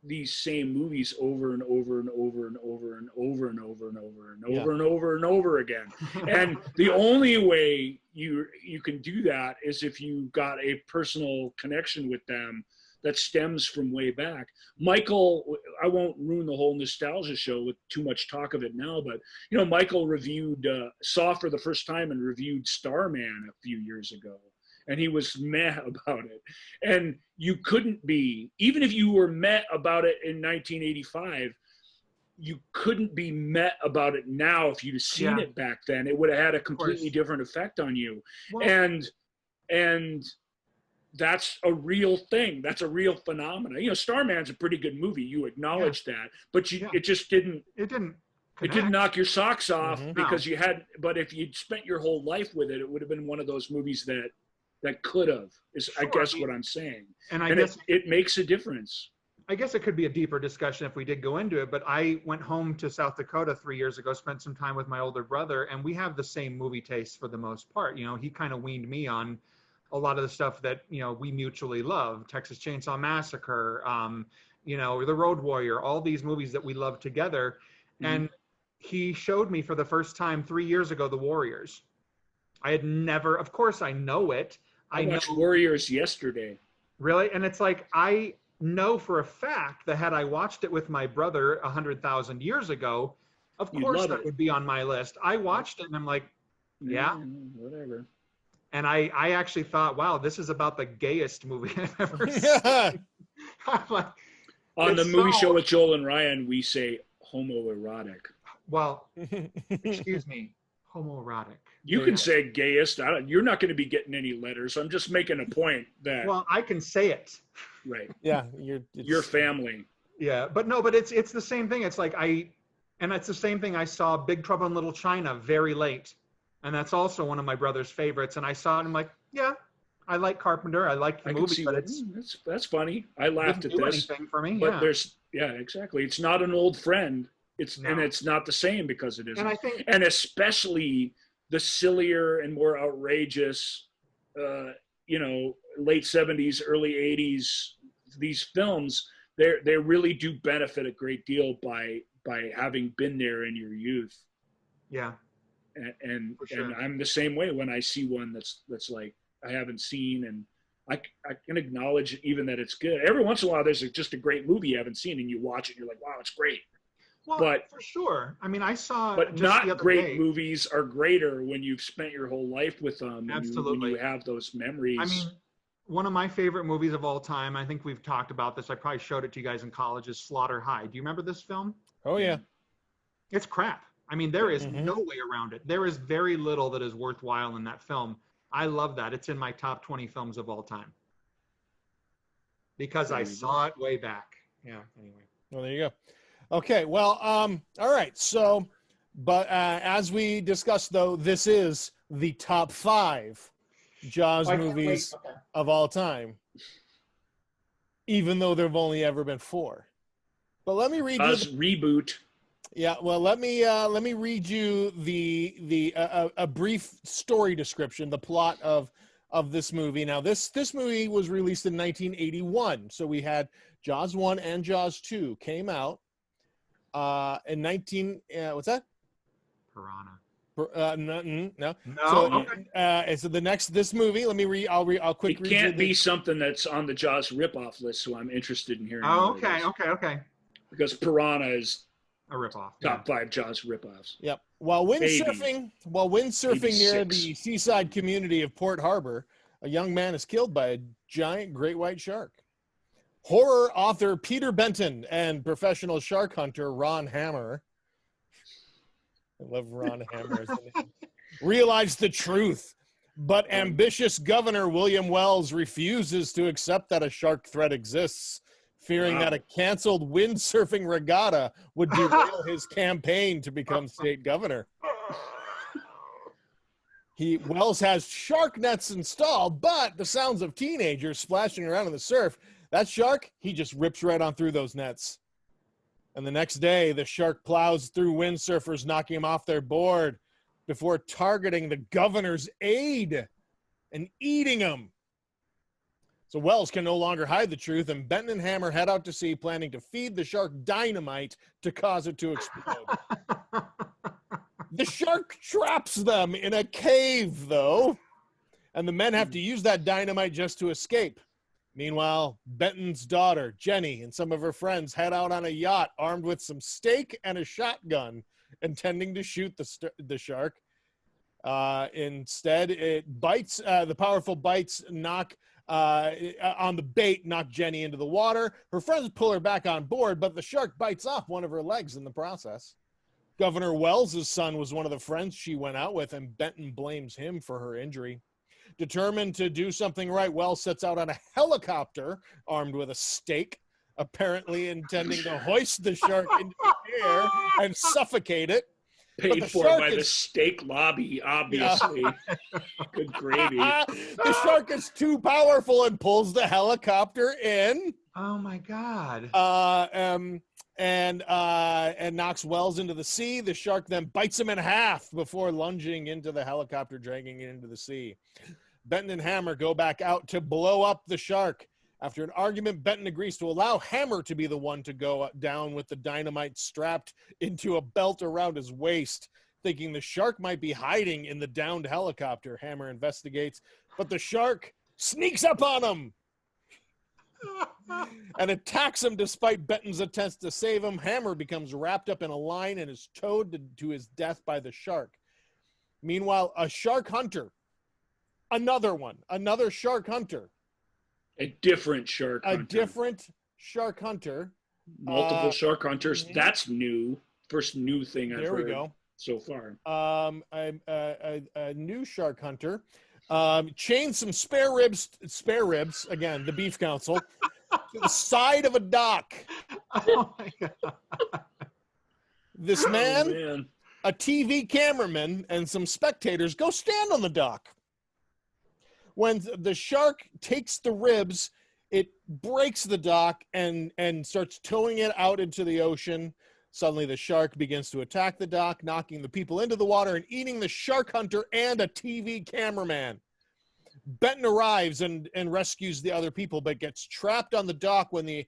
these same movies over and over and over and over and over and over and over and over and over and over again. And the only way you can do that is if you got a personal connection with them that stems from way back. Michael, I won't ruin the whole nostalgia show with too much talk of it now, but Michael saw for the first time and reviewed Starman a few years ago. And he was meh about it. And you couldn't be, even if you were meh about it in 1985, you couldn't be meh about it now if you'd have seen it back then. It would have had a completely different effect on you. Well, and that's a real thing. That's a real phenomenon. Starman's a pretty good movie. You acknowledge that, but it just didn't. It didn't knock your socks off because you had. But if you'd spent your whole life with it, it would have been one of those movies that could have. I guess what I'm saying. And I guess it makes a difference. I guess it could be a deeper discussion if we did go into it. But I went home to South Dakota 3 years ago, spent some time with my older brother, and we have the same movie taste for the most part. He kind of weaned me on a lot of the stuff that we mutually love: Texas Chainsaw Massacre, The Road Warrior, all these movies that we love together. And he showed me for the first time 3 years ago The Warriors. I had never, of course I know it. I watched Warriors yesterday. Really? And it's like, I know for a fact that had I watched it with my brother 100,000 years ago, of course that would be on my list. I watched it and I'm like, whatever. And I actually thought, wow, this is about the gayest movie I've ever seen. Like, on the movie show with Joel and Ryan, we say homoerotic. Well, excuse me, homoerotic. You can say gayest. You're not going to be getting any letters. I'm just making a point that. Well, I can say it. Right. Yeah, your family. Yeah, but it's the same thing. It's like it's the same thing. I saw Big Trouble in Little China very late. And that's also one of my brother's favorites. And I saw it and I'm like, yeah, I like Carpenter. I like the movie, but that's funny. I laughed at this. Anything for me, but exactly. It's not an old friend. And it's not the same because it isn't. And especially the sillier and more outrageous, late 70s, early 80s, these films, they really do benefit a great deal by having been there in your youth. Yeah. And I'm the same way when I see one that's like I haven't seen, and I can acknowledge even that it's good. Every once in a while, there's just a great movie you haven't seen, and you watch it, and you're like, wow, it's great. Well, but for sure. I mean, I saw. But not great movies are greater when you've spent your whole life with them. Absolutely. When you have those memories. I mean, one of my favorite movies of all time, I think we've talked about this, I probably showed it to you guys in college, is Slaughter High. Do you remember this film? Oh, yeah. It's crap. I mean, there is no way around it. There is very little that is worthwhile in that film. I love that. It's in my top 20 films of all time. Because I saw it way back. Yeah, anyway. Well, there you go. Okay, well, all right. So, but as we discussed, though, this is the top 5 Jaws movies of all time, even though there have only ever been 4. But let me read Jaws reboot. Yeah, well, let me read you a brief story description, the plot of this movie. Now, this movie was released in 1981, so we had Jaws 1 and Jaws 2 came out in 19 what's that? Piranha. No. No. So the next this movie, I'll quick It read can't you be something that's on the Jaws ripoff list, so I'm interested in hearing. Oh, what it is. okay. Because Piranha is A ripoff. top 5 Jaws ripoffs. Yep. While windsurfing Maybe near 6. the seaside community of Port Harbor, a young man is killed by a giant great white shark. Horror author Peter Benton and professional shark hunter Ron Hammer, I love Ron Hammer as the name, realize the truth, but ambitious Governor William Wells refuses to accept that a shark threat exists, fearing that a canceled windsurfing regatta would derail his campaign to become state governor. Wells has shark nets installed, but the sounds of teenagers splashing around in the surf, that shark, he just rips right on through those nets. And the next day, the shark plows through windsurfers, knocking them off their board before targeting the governor's aide and eating them. So Wells can no longer hide the truth, and Benton and Hammer head out to sea, planning to feed the shark dynamite to cause it to explode. The shark traps them in a cave, though, and the men have to use that dynamite just to escape. Meanwhile, Benton's daughter, Jenny, and some of her friends head out on a yacht armed with some steak and a shotgun, intending to shoot the shark. Instead, it bites. The powerful bites knock on the bait, knock Jenny into the water. Her friends pull her back on board, but the shark bites off one of her legs in the process. Governor Wells's son was one of the friends she went out with, and Benton blames him for her injury. Determined to do something right, Wells sets out on a helicopter armed with a stake, apparently intending to hoist the shark into the air and suffocate it. Paid for by the steak lobby, obviously. Yeah. Good gravy. The shark is too powerful and pulls the helicopter in. Oh my God. And knocks Wells into the sea. The shark then bites him in half before lunging into the helicopter, dragging it into the sea. Benton and Hammer go back out to blow up the shark. After an argument, Benton agrees to allow Hammer to be the one to go down with the dynamite strapped into a belt around his waist. Thinking the shark might be hiding in the downed helicopter, Hammer investigates, but the shark sneaks up on him and attacks him despite Benton's attempts to save him. Hammer becomes wrapped up in a line and is towed to his death by the shark. Meanwhile, a shark hunter, another shark hunter. A different shark hunter. Multiple shark hunters. That's new. First new thing I've heard so far. A new shark hunter chained some spare ribs, again, the Beef Council, to the side of a dock. Oh my God. This man, a TV cameraman, and some spectators go stand on the dock. When the shark takes the ribs, it breaks the dock and starts towing it out into the ocean. Suddenly, the shark begins to attack the dock, knocking the people into the water and eating the shark hunter and a TV cameraman. Benton arrives and rescues the other people, but gets trapped on the dock when the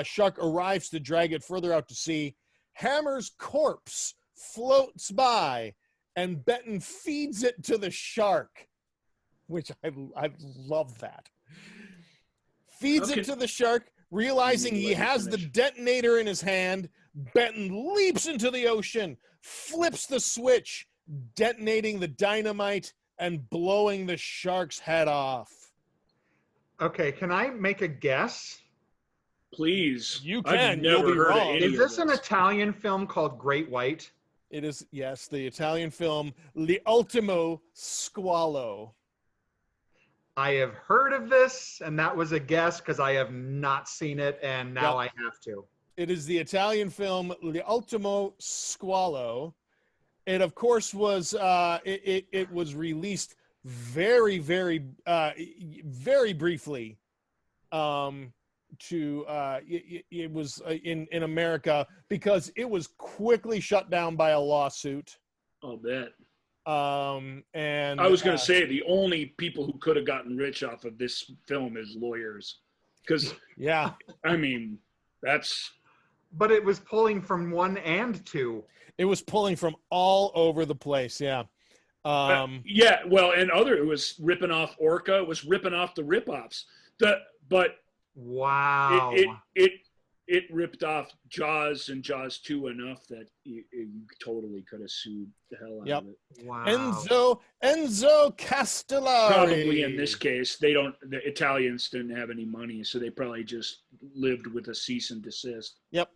shark arrives to drag it further out to sea. Hammer's corpse floats by, and Benton feeds it to the shark, which I love that. Feeds it to the shark, realizing he has the detonator in his hand. Benton leaps into the ocean, flips the switch, detonating the dynamite and blowing the shark's head off. Okay, can I make a guess? Please. You can. You'll be wrong. Is this an Italian film called Great White? It is, yes, the Italian film L'Ultimo Squalo. I have heard of this, and that was a guess because I have not seen it, and now I have to. It is the Italian film L'Ultimo Squalo. It, of course, was it was released very, very, very briefly it was in America because it was quickly shut down by a lawsuit. I'll bet. And I was going to say the only people who could have gotten rich off of this film is lawyers, because yeah, I mean that's. But it was pulling from 1 and 2. it was pulling from all over the place. Yeah. Yeah, well, and it was ripping off Orca. It was ripping off the ripoffs. But Wow. it ripped off Jaws and Jaws 2 enough that you totally could have sued the hell out of it. Wow. Enzo Castellari. Probably in this case, the Italians didn't have any money, so they probably just lived with a cease and desist. Yep.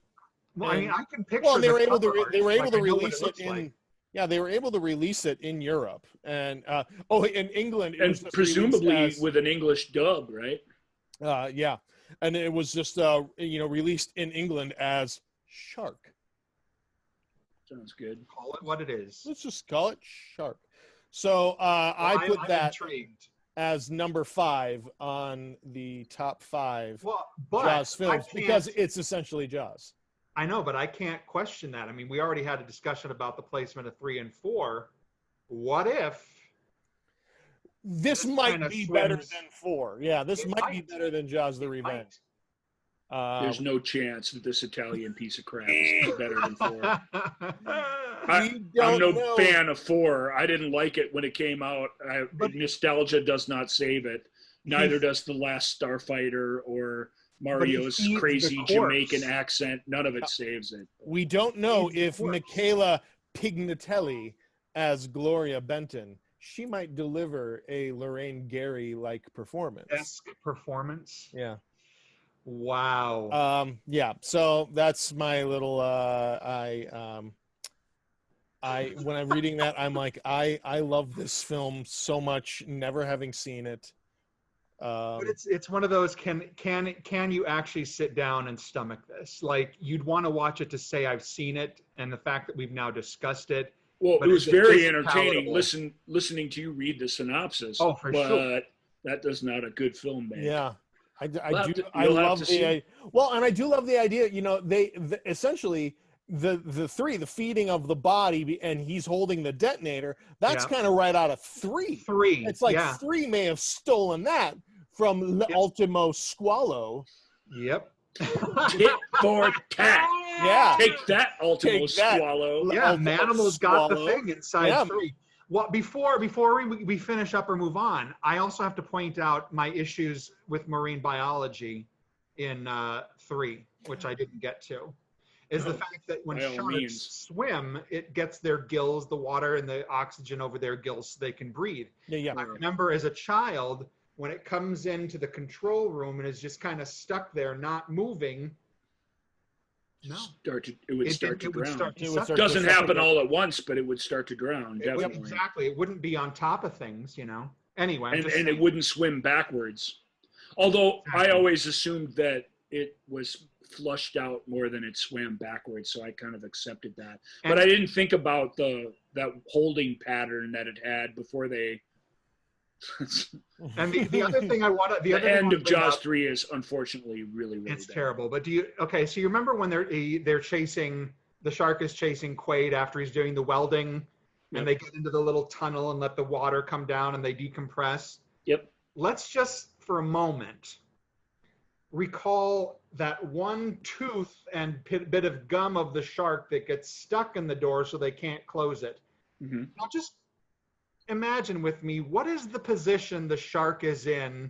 Well, I mean, I can picture. Well, they were able to they were able to release it in. Yeah, they were able to release it in Europe and in England, it and was just presumably with an English dub, right? Yeah, and it was just released in England as Shark. Sounds good. Call it what it is. Let's just call it Shark. So I put that intrigued. as number 5 on the top 5 but Jaws films because it's essentially Jaws. I know, but I can't question that. I mean, we already had a discussion about the placement of 3 and 4. What if this might be better than 4? Yeah, this might be better than Jaws: The Revenge. There's no chance that this Italian piece of crap is better than 4. I'm no fan of 4. I didn't like it when it came out. Nostalgia does not save it. Neither does The Last Starfighter or Mario's crazy Jamaican accent. None of it saves it. We don't know if Michaela Pignatelli as Gloria Benton, she might deliver a Lorraine Gary-like performance. Esque performance? Yeah. Wow. Yeah. So that's my little. When I'm reading that, I'm like, I love this film so much, never having seen it. But it's one of those. Can you actually sit down and stomach this? Like, you'd want to watch it to say I've seen it, and the fact that we've now discussed it. Well, it was very entertaining listening to you read the synopsis. Oh, for sure. That does not a good film make. Yeah. I love the idea. They essentially the 3, the feeding of the body, and he's holding the detonator. That's kind of right out of 3. 3. It's like 3 may have stolen that from Ultimo Squalo. Yep. Tit for tat. Yeah. Take that, Ultimo Squalo. Yeah, Manimal's got the thing inside 3. Well, before we finish up or move on, I also have to point out my issues with marine biology in 3, which I didn't get to, is the fact that when sharks swim, it gets their gills, the water and the oxygen over their gills so they can breathe. Yeah. I remember as a child, when it comes into the control room and is just kind of stuck there, not moving, it would start to drown. It doesn't happen all at once, but it would start to drown. Definitely. Exactly. It wouldn't be on top of things, Anyway, and it wouldn't swim backwards. Although I always assumed that it was flushed out more than it swam backwards, so I kind of accepted that. But I didn't think about that holding pattern that it had before they. And the other thing I want to the end of Jaws 3 is unfortunately really it's bad. terrible. But so you remember when they're chasing, the shark is chasing Quaid after he's doing the welding, and they get into the little tunnel and let the water come down and they decompress. Yep. Let's just for a moment recall that one tooth and bit of gum of the shark that gets stuck in the door so they can't close it. Mm-hmm. Now just imagine with me, what is the position the shark is in?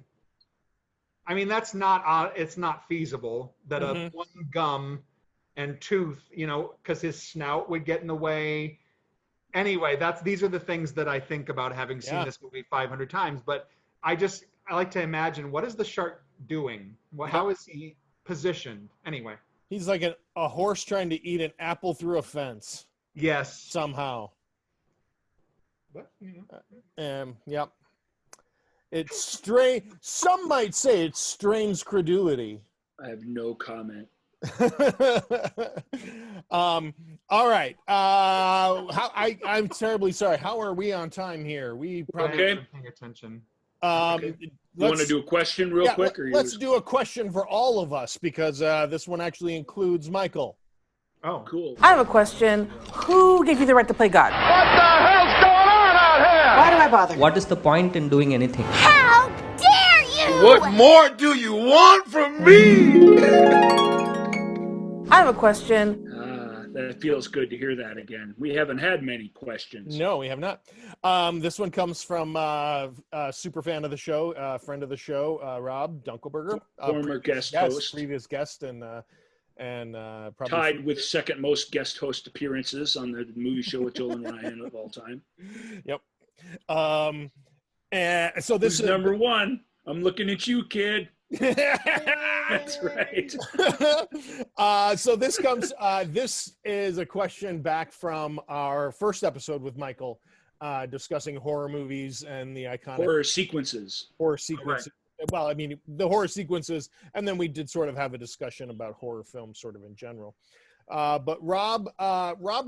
I mean, it's not feasible that a one gum and tooth, because his snout would get in the way. Anyway, these are the things that I think about having seen this movie 500 times. But I like to imagine, what is the shark doing? How is he positioned? Anyway. He's like a horse trying to eat an apple through a fence. Yes. Somehow. But, yep. It's strange. Some might say it strains credulity. I have no comment. All right. I'm terribly sorry. How are we on time here? We probably paying attention. Okay. You want to do a question real quick? Or let's do a question for all of us, because this one actually includes Michael. Oh, Cool. I have a question. Who gave you the right to play God? What the hell's going on out here? Why do I bother? What is the point in doing anything? How dare you! What more do you want from me? I have a question. That feels good to hear that again. We haven't had many questions. No, we have not. This one comes from a super fan of the show, friend of the show, Rob Dunkelberger, Former guest host. previous guest, and probably Tied with second most guest host appearances on the movie show with Joel and Ryan of all time. Yep. And so this Who's is number one. I'm looking at you, kid. That's right. So this comes. This is a question back from our first episode with Michael, discussing horror movies and the iconic Horror sequences. sequences. Well, I mean, the horror sequences, and then we did sort of have a discussion about horror films, sort of in general. But Rob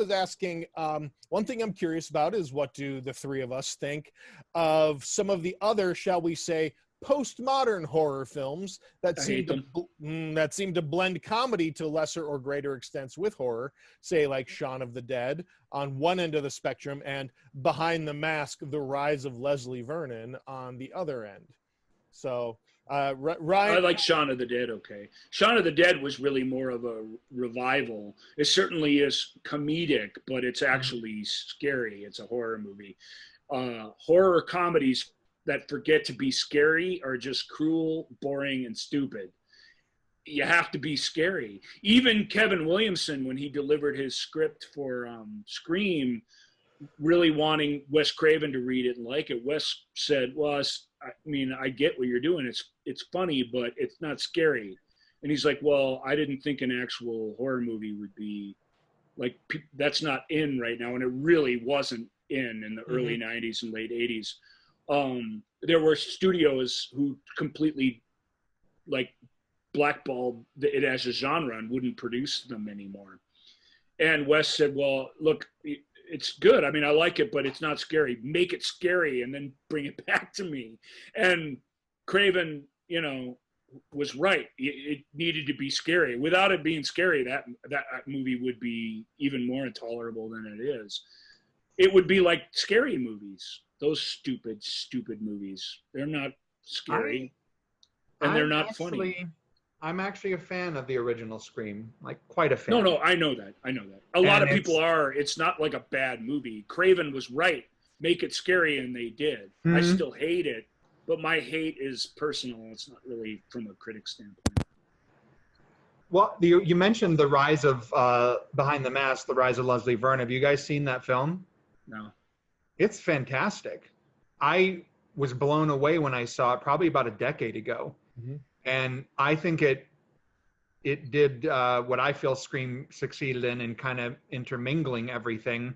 is asking, one thing I'm curious about is, what do the three of us think of some of the other, shall we say, postmodern horror films that seem to blend comedy to lesser or greater extents with horror, say like Shaun of the Dead on one end of the spectrum, and Behind the Mask: The Rise of Leslie Vernon on the other end. So Ryan, I like Shaun of the Dead. Okay, Shaun of the Dead was really more of a revival. It certainly is comedic, but it's actually scary. It's a horror movie. Horror comedies that forget to be scary are just cruel, boring, and stupid. You have to be scary. Even Kevin Williamson, when he delivered his script for Scream, really wanting Wes Craven to read it and like it, Wes said, well, I mean, I get what you're doing. It's funny, but it's not scary. And he's like, well, I didn't think an actual horror movie would be like, that's not in right now. And it really wasn't in the early 90s and late 80s. There were studios who completely like blackballed it as a genre and wouldn't produce them anymore. And Wes said, well, look, it's good. I mean, I like it, but it's not scary. Make it scary and then bring it back to me. And Craven, was right. It needed to be scary. Without it being scary, that movie would be even more intolerable than it is. It would be like scary movies. Those stupid movies. They're not scary, and they're not funny. I'm actually a fan of the original Scream, like quite a fan. No, I know that. A lot of people are. It's not like a bad movie. Craven was right. Make it scary, and they did. I still hate it, but my hate is personal. It's not really from a critic standpoint. Well, you mentioned the rise of Behind the Mask, the rise of Leslie Vernon. Have you guys seen that film? No. It's fantastic. I was blown away when I saw it probably about a decade ago. And I think it did what I feel Scream succeeded in kind of intermingling everything,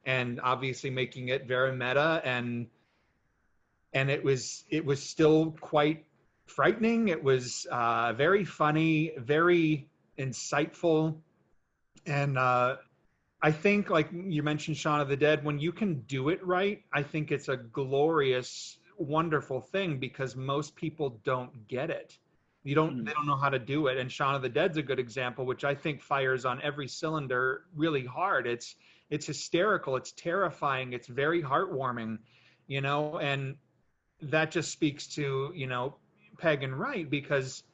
and obviously making it very meta, and it was still quite frightening. It was very funny, very insightful, and I think, like you mentioned, Shaun of the Dead, when you can do it right, I think it's a glorious, wonderful thing, because most people don't get it. They don't know how to do it. And Shaun of the Dead's a good example, which I think fires on every cylinder really hard. It's hysterical. It's terrifying. It's very heartwarming, and that just speaks to, Peg and Wright, because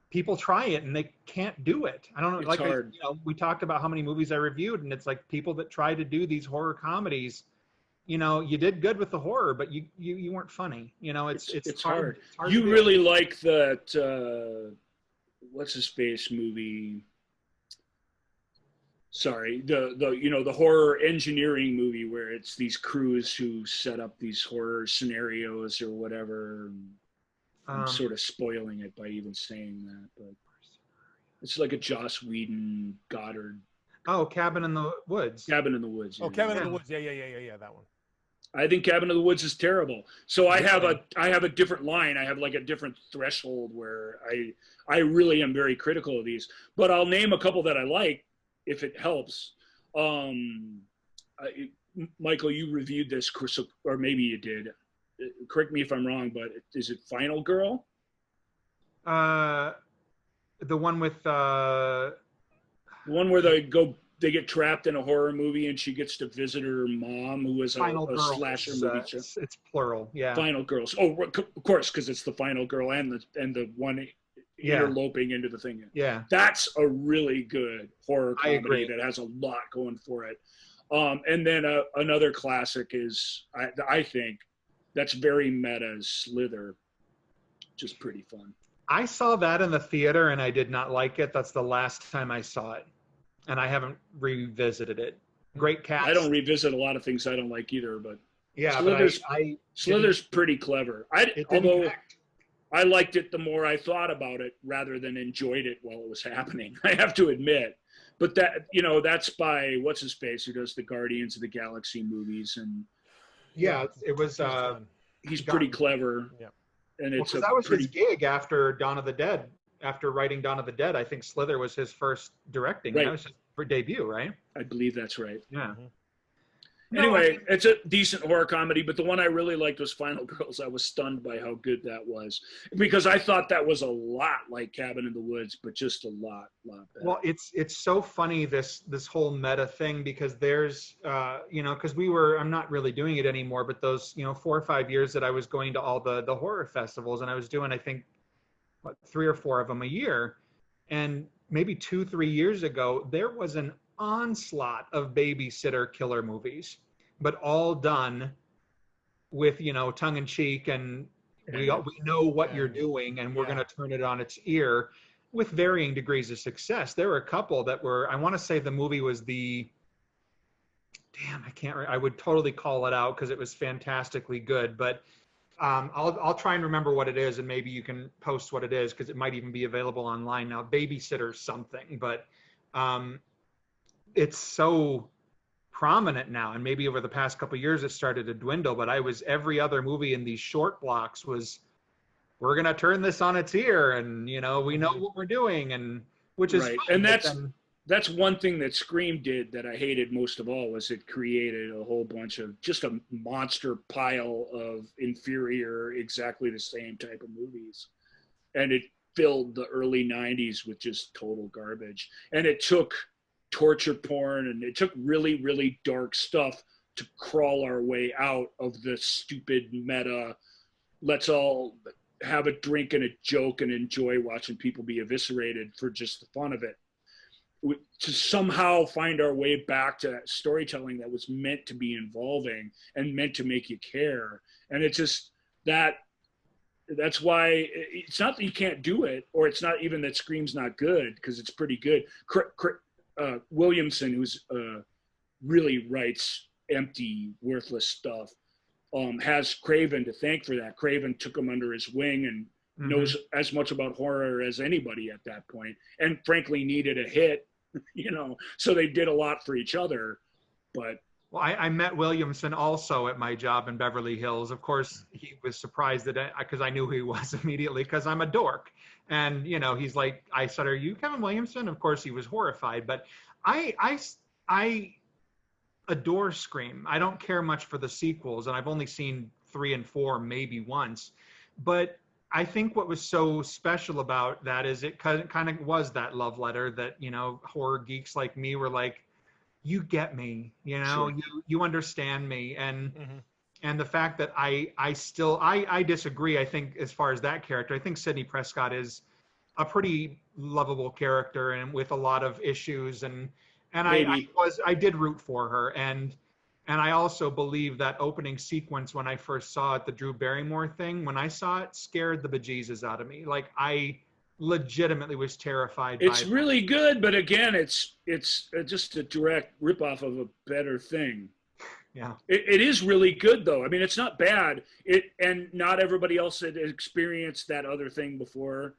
people try it and they can't do it. I don't know. It's hard. We talked about how many movies I reviewed, and it's like people that try to do these horror comedies, you did good with the horror, but you weren't funny. It's hard. It's hard You to really like that, what's his face movie? Sorry, the horror engineering movie where it's these crews who set up these horror scenarios or whatever. I'm sort of spoiling it by even saying that, but it's like a Joss Whedon, Goddard. Oh, Cabin in the Woods. Cabin in the Woods. Oh, Cabin in the Woods. Yeah, that one. I think Cabin in the Woods is terrible. So I have a different line. I have like a different threshold where I really am very critical of these. But I'll name a couple that I like if it helps. Michael, you reviewed this, or maybe you did. correct me if I'm wrong, but is it Final Girl? The one with The one where they get trapped in a horror movie and she gets to visit her mom, who was Final a Girl. slasher movie. It's plural. Yeah. Final Girls. Oh, of course, because it's the Final Girl and the one interloping into the thing. Yeah. That's a really good horror I agree. comedy that has a lot going for it. And then another classic is, I think, that's very meta, Slither. Just pretty fun. I saw that in the theater and I did not like it. That's the last time I saw it. And I haven't revisited it. Great cast. I don't revisit a lot of things I don't like either, but yeah, Slither's pretty clever. Although I liked it the more I thought about it rather than enjoyed it while it was happening. I have to admit. But that's by what's his face, who does the Guardians of the Galaxy movies, and it was. He's pretty clever. Yeah. And it's that was his gig after Dawn of the Dead. After writing Dawn of the Dead, I think Slither was his first directing. Right. That was his debut, right? I believe that's right. Yeah. Anyway, it's a decent horror comedy, but the one I really liked was Final Girls. I was stunned by how good that was, because I thought that was a lot like Cabin in the Woods, but just a lot better. Well, it's so funny, this whole meta thing, because there's because I'm not really doing it anymore, but those 4 or 5 years that I was going to all the horror festivals, and I was doing, I think, 3 or 4 of them a year, and maybe 2-3 years ago there was an onslaught of babysitter killer movies, but all done with tongue in cheek, and we know what you're doing, and we're going to turn it on its ear, with varying degrees of success. There were a couple that were, I want to say the movie was I would totally call it out because it was fantastically good, but I'll try and remember what it is, and maybe you can post what it is, because it might even be available online now. Babysitter something, but it's so prominent now, and maybe over the past couple of years it started to dwindle, but every other movie in these short blocks was, we're going to turn this on its ear, and we know what we're doing, and which is right. fun, And that's one thing that Scream did that I hated most of all, was it created a whole bunch of just a monster pile of inferior, exactly the same type of movies, and it filled the early 90s with just total garbage. And it took torture porn, and it took really, really dark stuff to crawl our way out of the stupid meta, let's all have a drink and a joke and enjoy watching people be eviscerated for just the fun of it, to somehow find our way back to that storytelling that was meant to be involving and meant to make you care. And it's just that's why it's not that you can't do it, or it's not even that Scream's not good, because it's pretty good. Williamson, who's really writes empty, worthless stuff, has Craven to thank for that. Craven took him under his wing and knows as much about horror as anybody at that point, and frankly needed a hit, so they did a lot for each other. But well, I met Williamson also at my job in Beverly Hills. Of course, he was surprised because I knew who he was immediately, because I'm a dork. And, he's like, I said, "Are you Kevin Williamson?" Of course, he was horrified. But I adore Scream. I don't care much for the sequels, and I've only seen 3 and 4 maybe once. But I think what was so special about that is it kind of was that love letter that, horror geeks like me were like, you get me, Sure. you understand me. And the fact that I disagree, I think, as far as that character. I think Sidney Prescott is a pretty lovable character, and with a lot of issues, and I did root for her, and I also believe that opening sequence when I first saw it, the Drew Barrymore thing, when I saw it, scared the bejesus out of me. Like, I legitimately was terrified. It's really good, but again, it's just a direct ripoff of a better thing. Yeah, it is really good though. I mean, it's not bad. And not everybody else had experienced that other thing before,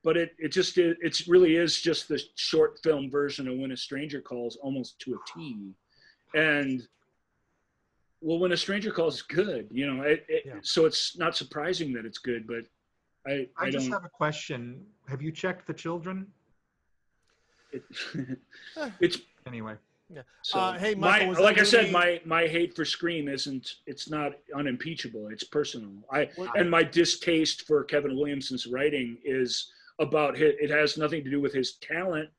but it really is just the short film version of When a Stranger Calls, almost to a T. And well, When a Stranger Calls is good, so it's not surprising that it's good. But I just don't have a question. Have you checked the children? It's Anyway. Yeah. So Hey, Michael, was like that I said, movie- my hate for Scream it's not unimpeachable. It's personal. What- And my distaste for Kevin Williamson's writing is about it has nothing to do with his talent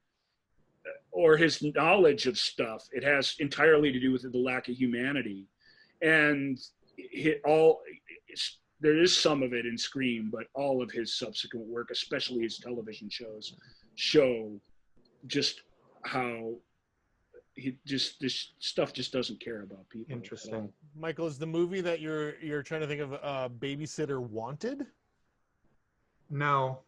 or his knowledge of stuff. It has entirely to do with the lack of humanity. And there is some of it in Scream, but all of his subsequent work, especially his television shows, show just how this stuff just doesn't care about people. Interesting. Michael, is the movie that you're trying to think of Babysitter Wanted? No,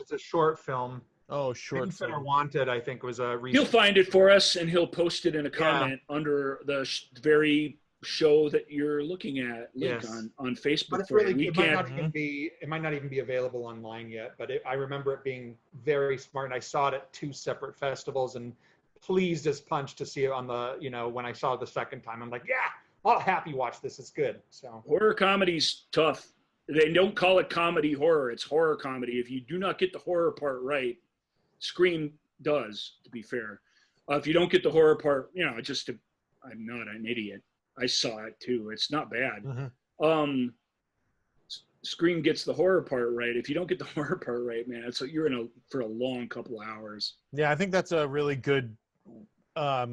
it's a short film. Oh, short Babysitter film. Wanted, I think, was a recent. He'll find it for us, and he'll post it in a comment under the very show that you're looking at link Yes. on Facebook. But it's for really, you. it might not even be available online yet. But I remember it being very smart, and I saw it at 2 separate festivals, and pleased as punch to see it on the, when I saw it the second time. I'm like, yeah, I'll happy watch this. It's good. So Horror comedy's tough. They don't call it comedy horror. It's horror comedy. If you do not get the horror part right, Scream does, to be fair. If you don't get the horror part, I'm not an idiot. I saw it too. It's not bad. Scream gets the horror part right. If you don't get the horror part right, man, so you're in for a long couple hours. Yeah, I think that's a really good, a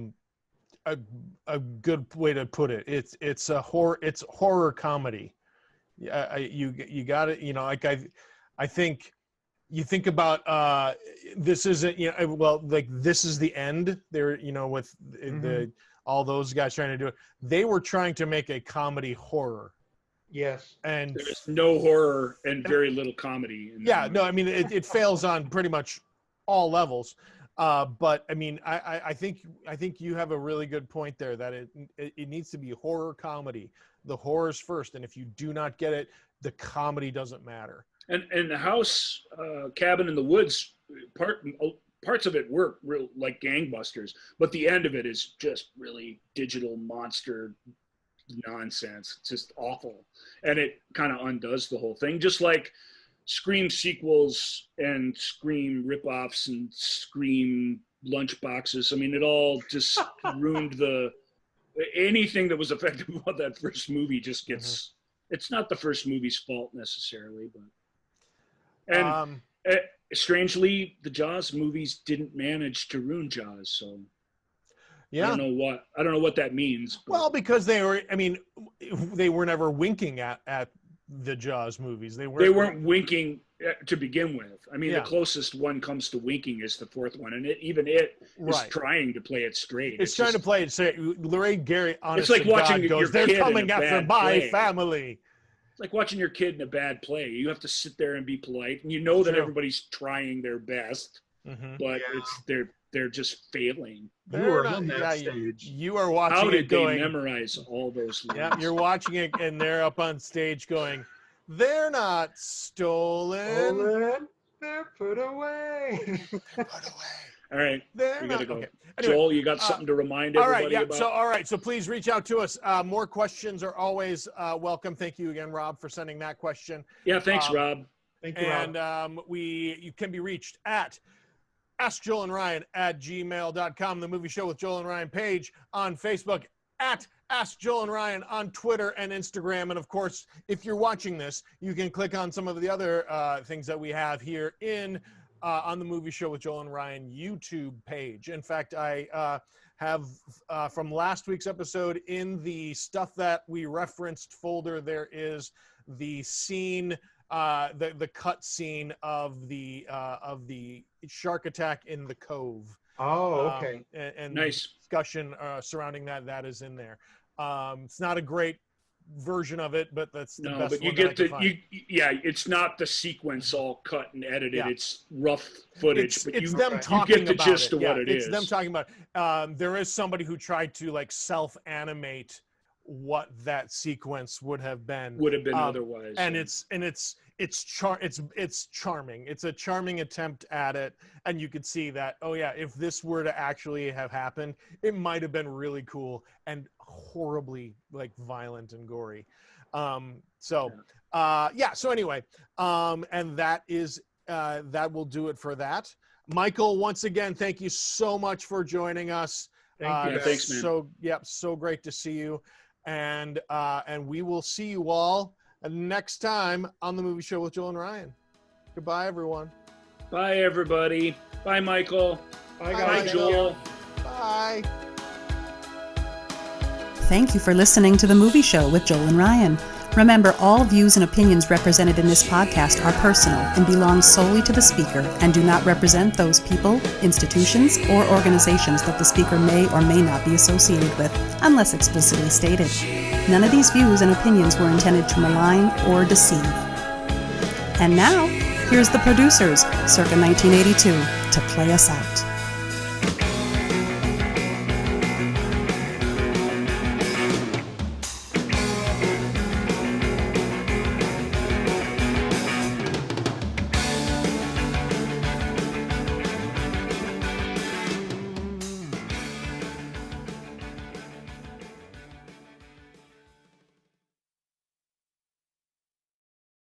good way to put it. It's horror comedy. Yeah, you got it. I think you think about this isn't this is the end. There, with the all those guys trying to do it. They were trying to make a comedy horror. yes, And There's no horror and very little comedy. I mean it fails on pretty much all levels. But I mean, I think you have a really good point there that it needs to be horror comedy. The horror's first, and if you do not get it, the comedy doesn't matter. And the house, cabin in the woods, parts of it work real like gangbusters, but the end of it is just really digital monster nonsense. It's just awful, and it kind of undoes the whole thing. Just like Scream sequels and Scream ripoffs and Scream lunchboxes. I mean, it all just ruined anything that was effective about that first movie. Just gets. It's not the first movie's fault necessarily, but. And strangely, the Jaws movies didn't manage to ruin Jaws, so Yeah. I don't know what that means. But. Well, because they were never winking at the Jaws movies. They weren't winking to begin with. I mean, Yeah. the closest one comes to winking is the fourth one, and it is trying to play it straight. It's trying to play it straight. Lorraine Gary, honest It's like to watching God, goes, your "They're kid in coming a after bad my play." family." It's like watching your kid in a bad play. You have to sit there and be polite, and you know that True. everybody's trying their best, but they're just failing. you were on that stage. You are watching How it did going. they memorize all those lines? Yeah, you're watching it, and they're up on stage going, "They're not stolen. They're put away. All right, They're we not." gotta go. Okay. Anyway, Joel, you got something to remind all everybody right, about? So please reach out to us. More questions are always welcome. Thank you again, Rob, for sending that question. Yeah, thanks, Rob. Thank you, And Rob. you can be reached at AskJoelAndRyan@gmail.com, the movie show with Joel and Ryan page on Facebook, at Ask Joel and Ryan on Twitter and Instagram. And of course, if you're watching this, you can click on some of the other things that we have here on the movie show with Joel and Ryan YouTube page. In fact, I have from last week's episode in the stuff that we referenced folder, there is the scene, the cut scene of the shark attack in the cove. Oh, okay. And Nice. discussion surrounding that is in there. It's not a great version of it, but that's the best but you one that I get could find. it's not the sequence all cut and edited. Yeah. It's rough footage, but it's you them talking get the about gist it. of what it is. It's them talking about it. There is somebody who tried to like self-animate what that sequence would have been otherwise. and yeah. it's charming. It's a charming attempt at it, and you could see that, oh yeah, if this were to actually have happened, it might have been really cool and horribly like violent and gory. So anyway, and that is that will do it for that. Michael, once again, thank you so much for joining us. Thank you. Thanks, man. So great to see you, and we will see you all next time on the Movie Show with Joel and Ryan. Goodbye, everyone. Bye, everybody. Bye, Michael. Bye, Joel. Bye. Thank you for listening to The Movie Show with Joel and Ryan. Remember, all views and opinions represented in this podcast are personal and belong solely to the speaker and do not represent those people, institutions, or organizations that the speaker may or may not be associated with, unless explicitly stated. None of these views and opinions were intended to malign or deceive. And now, here's the producers, circa 1982, to play us out.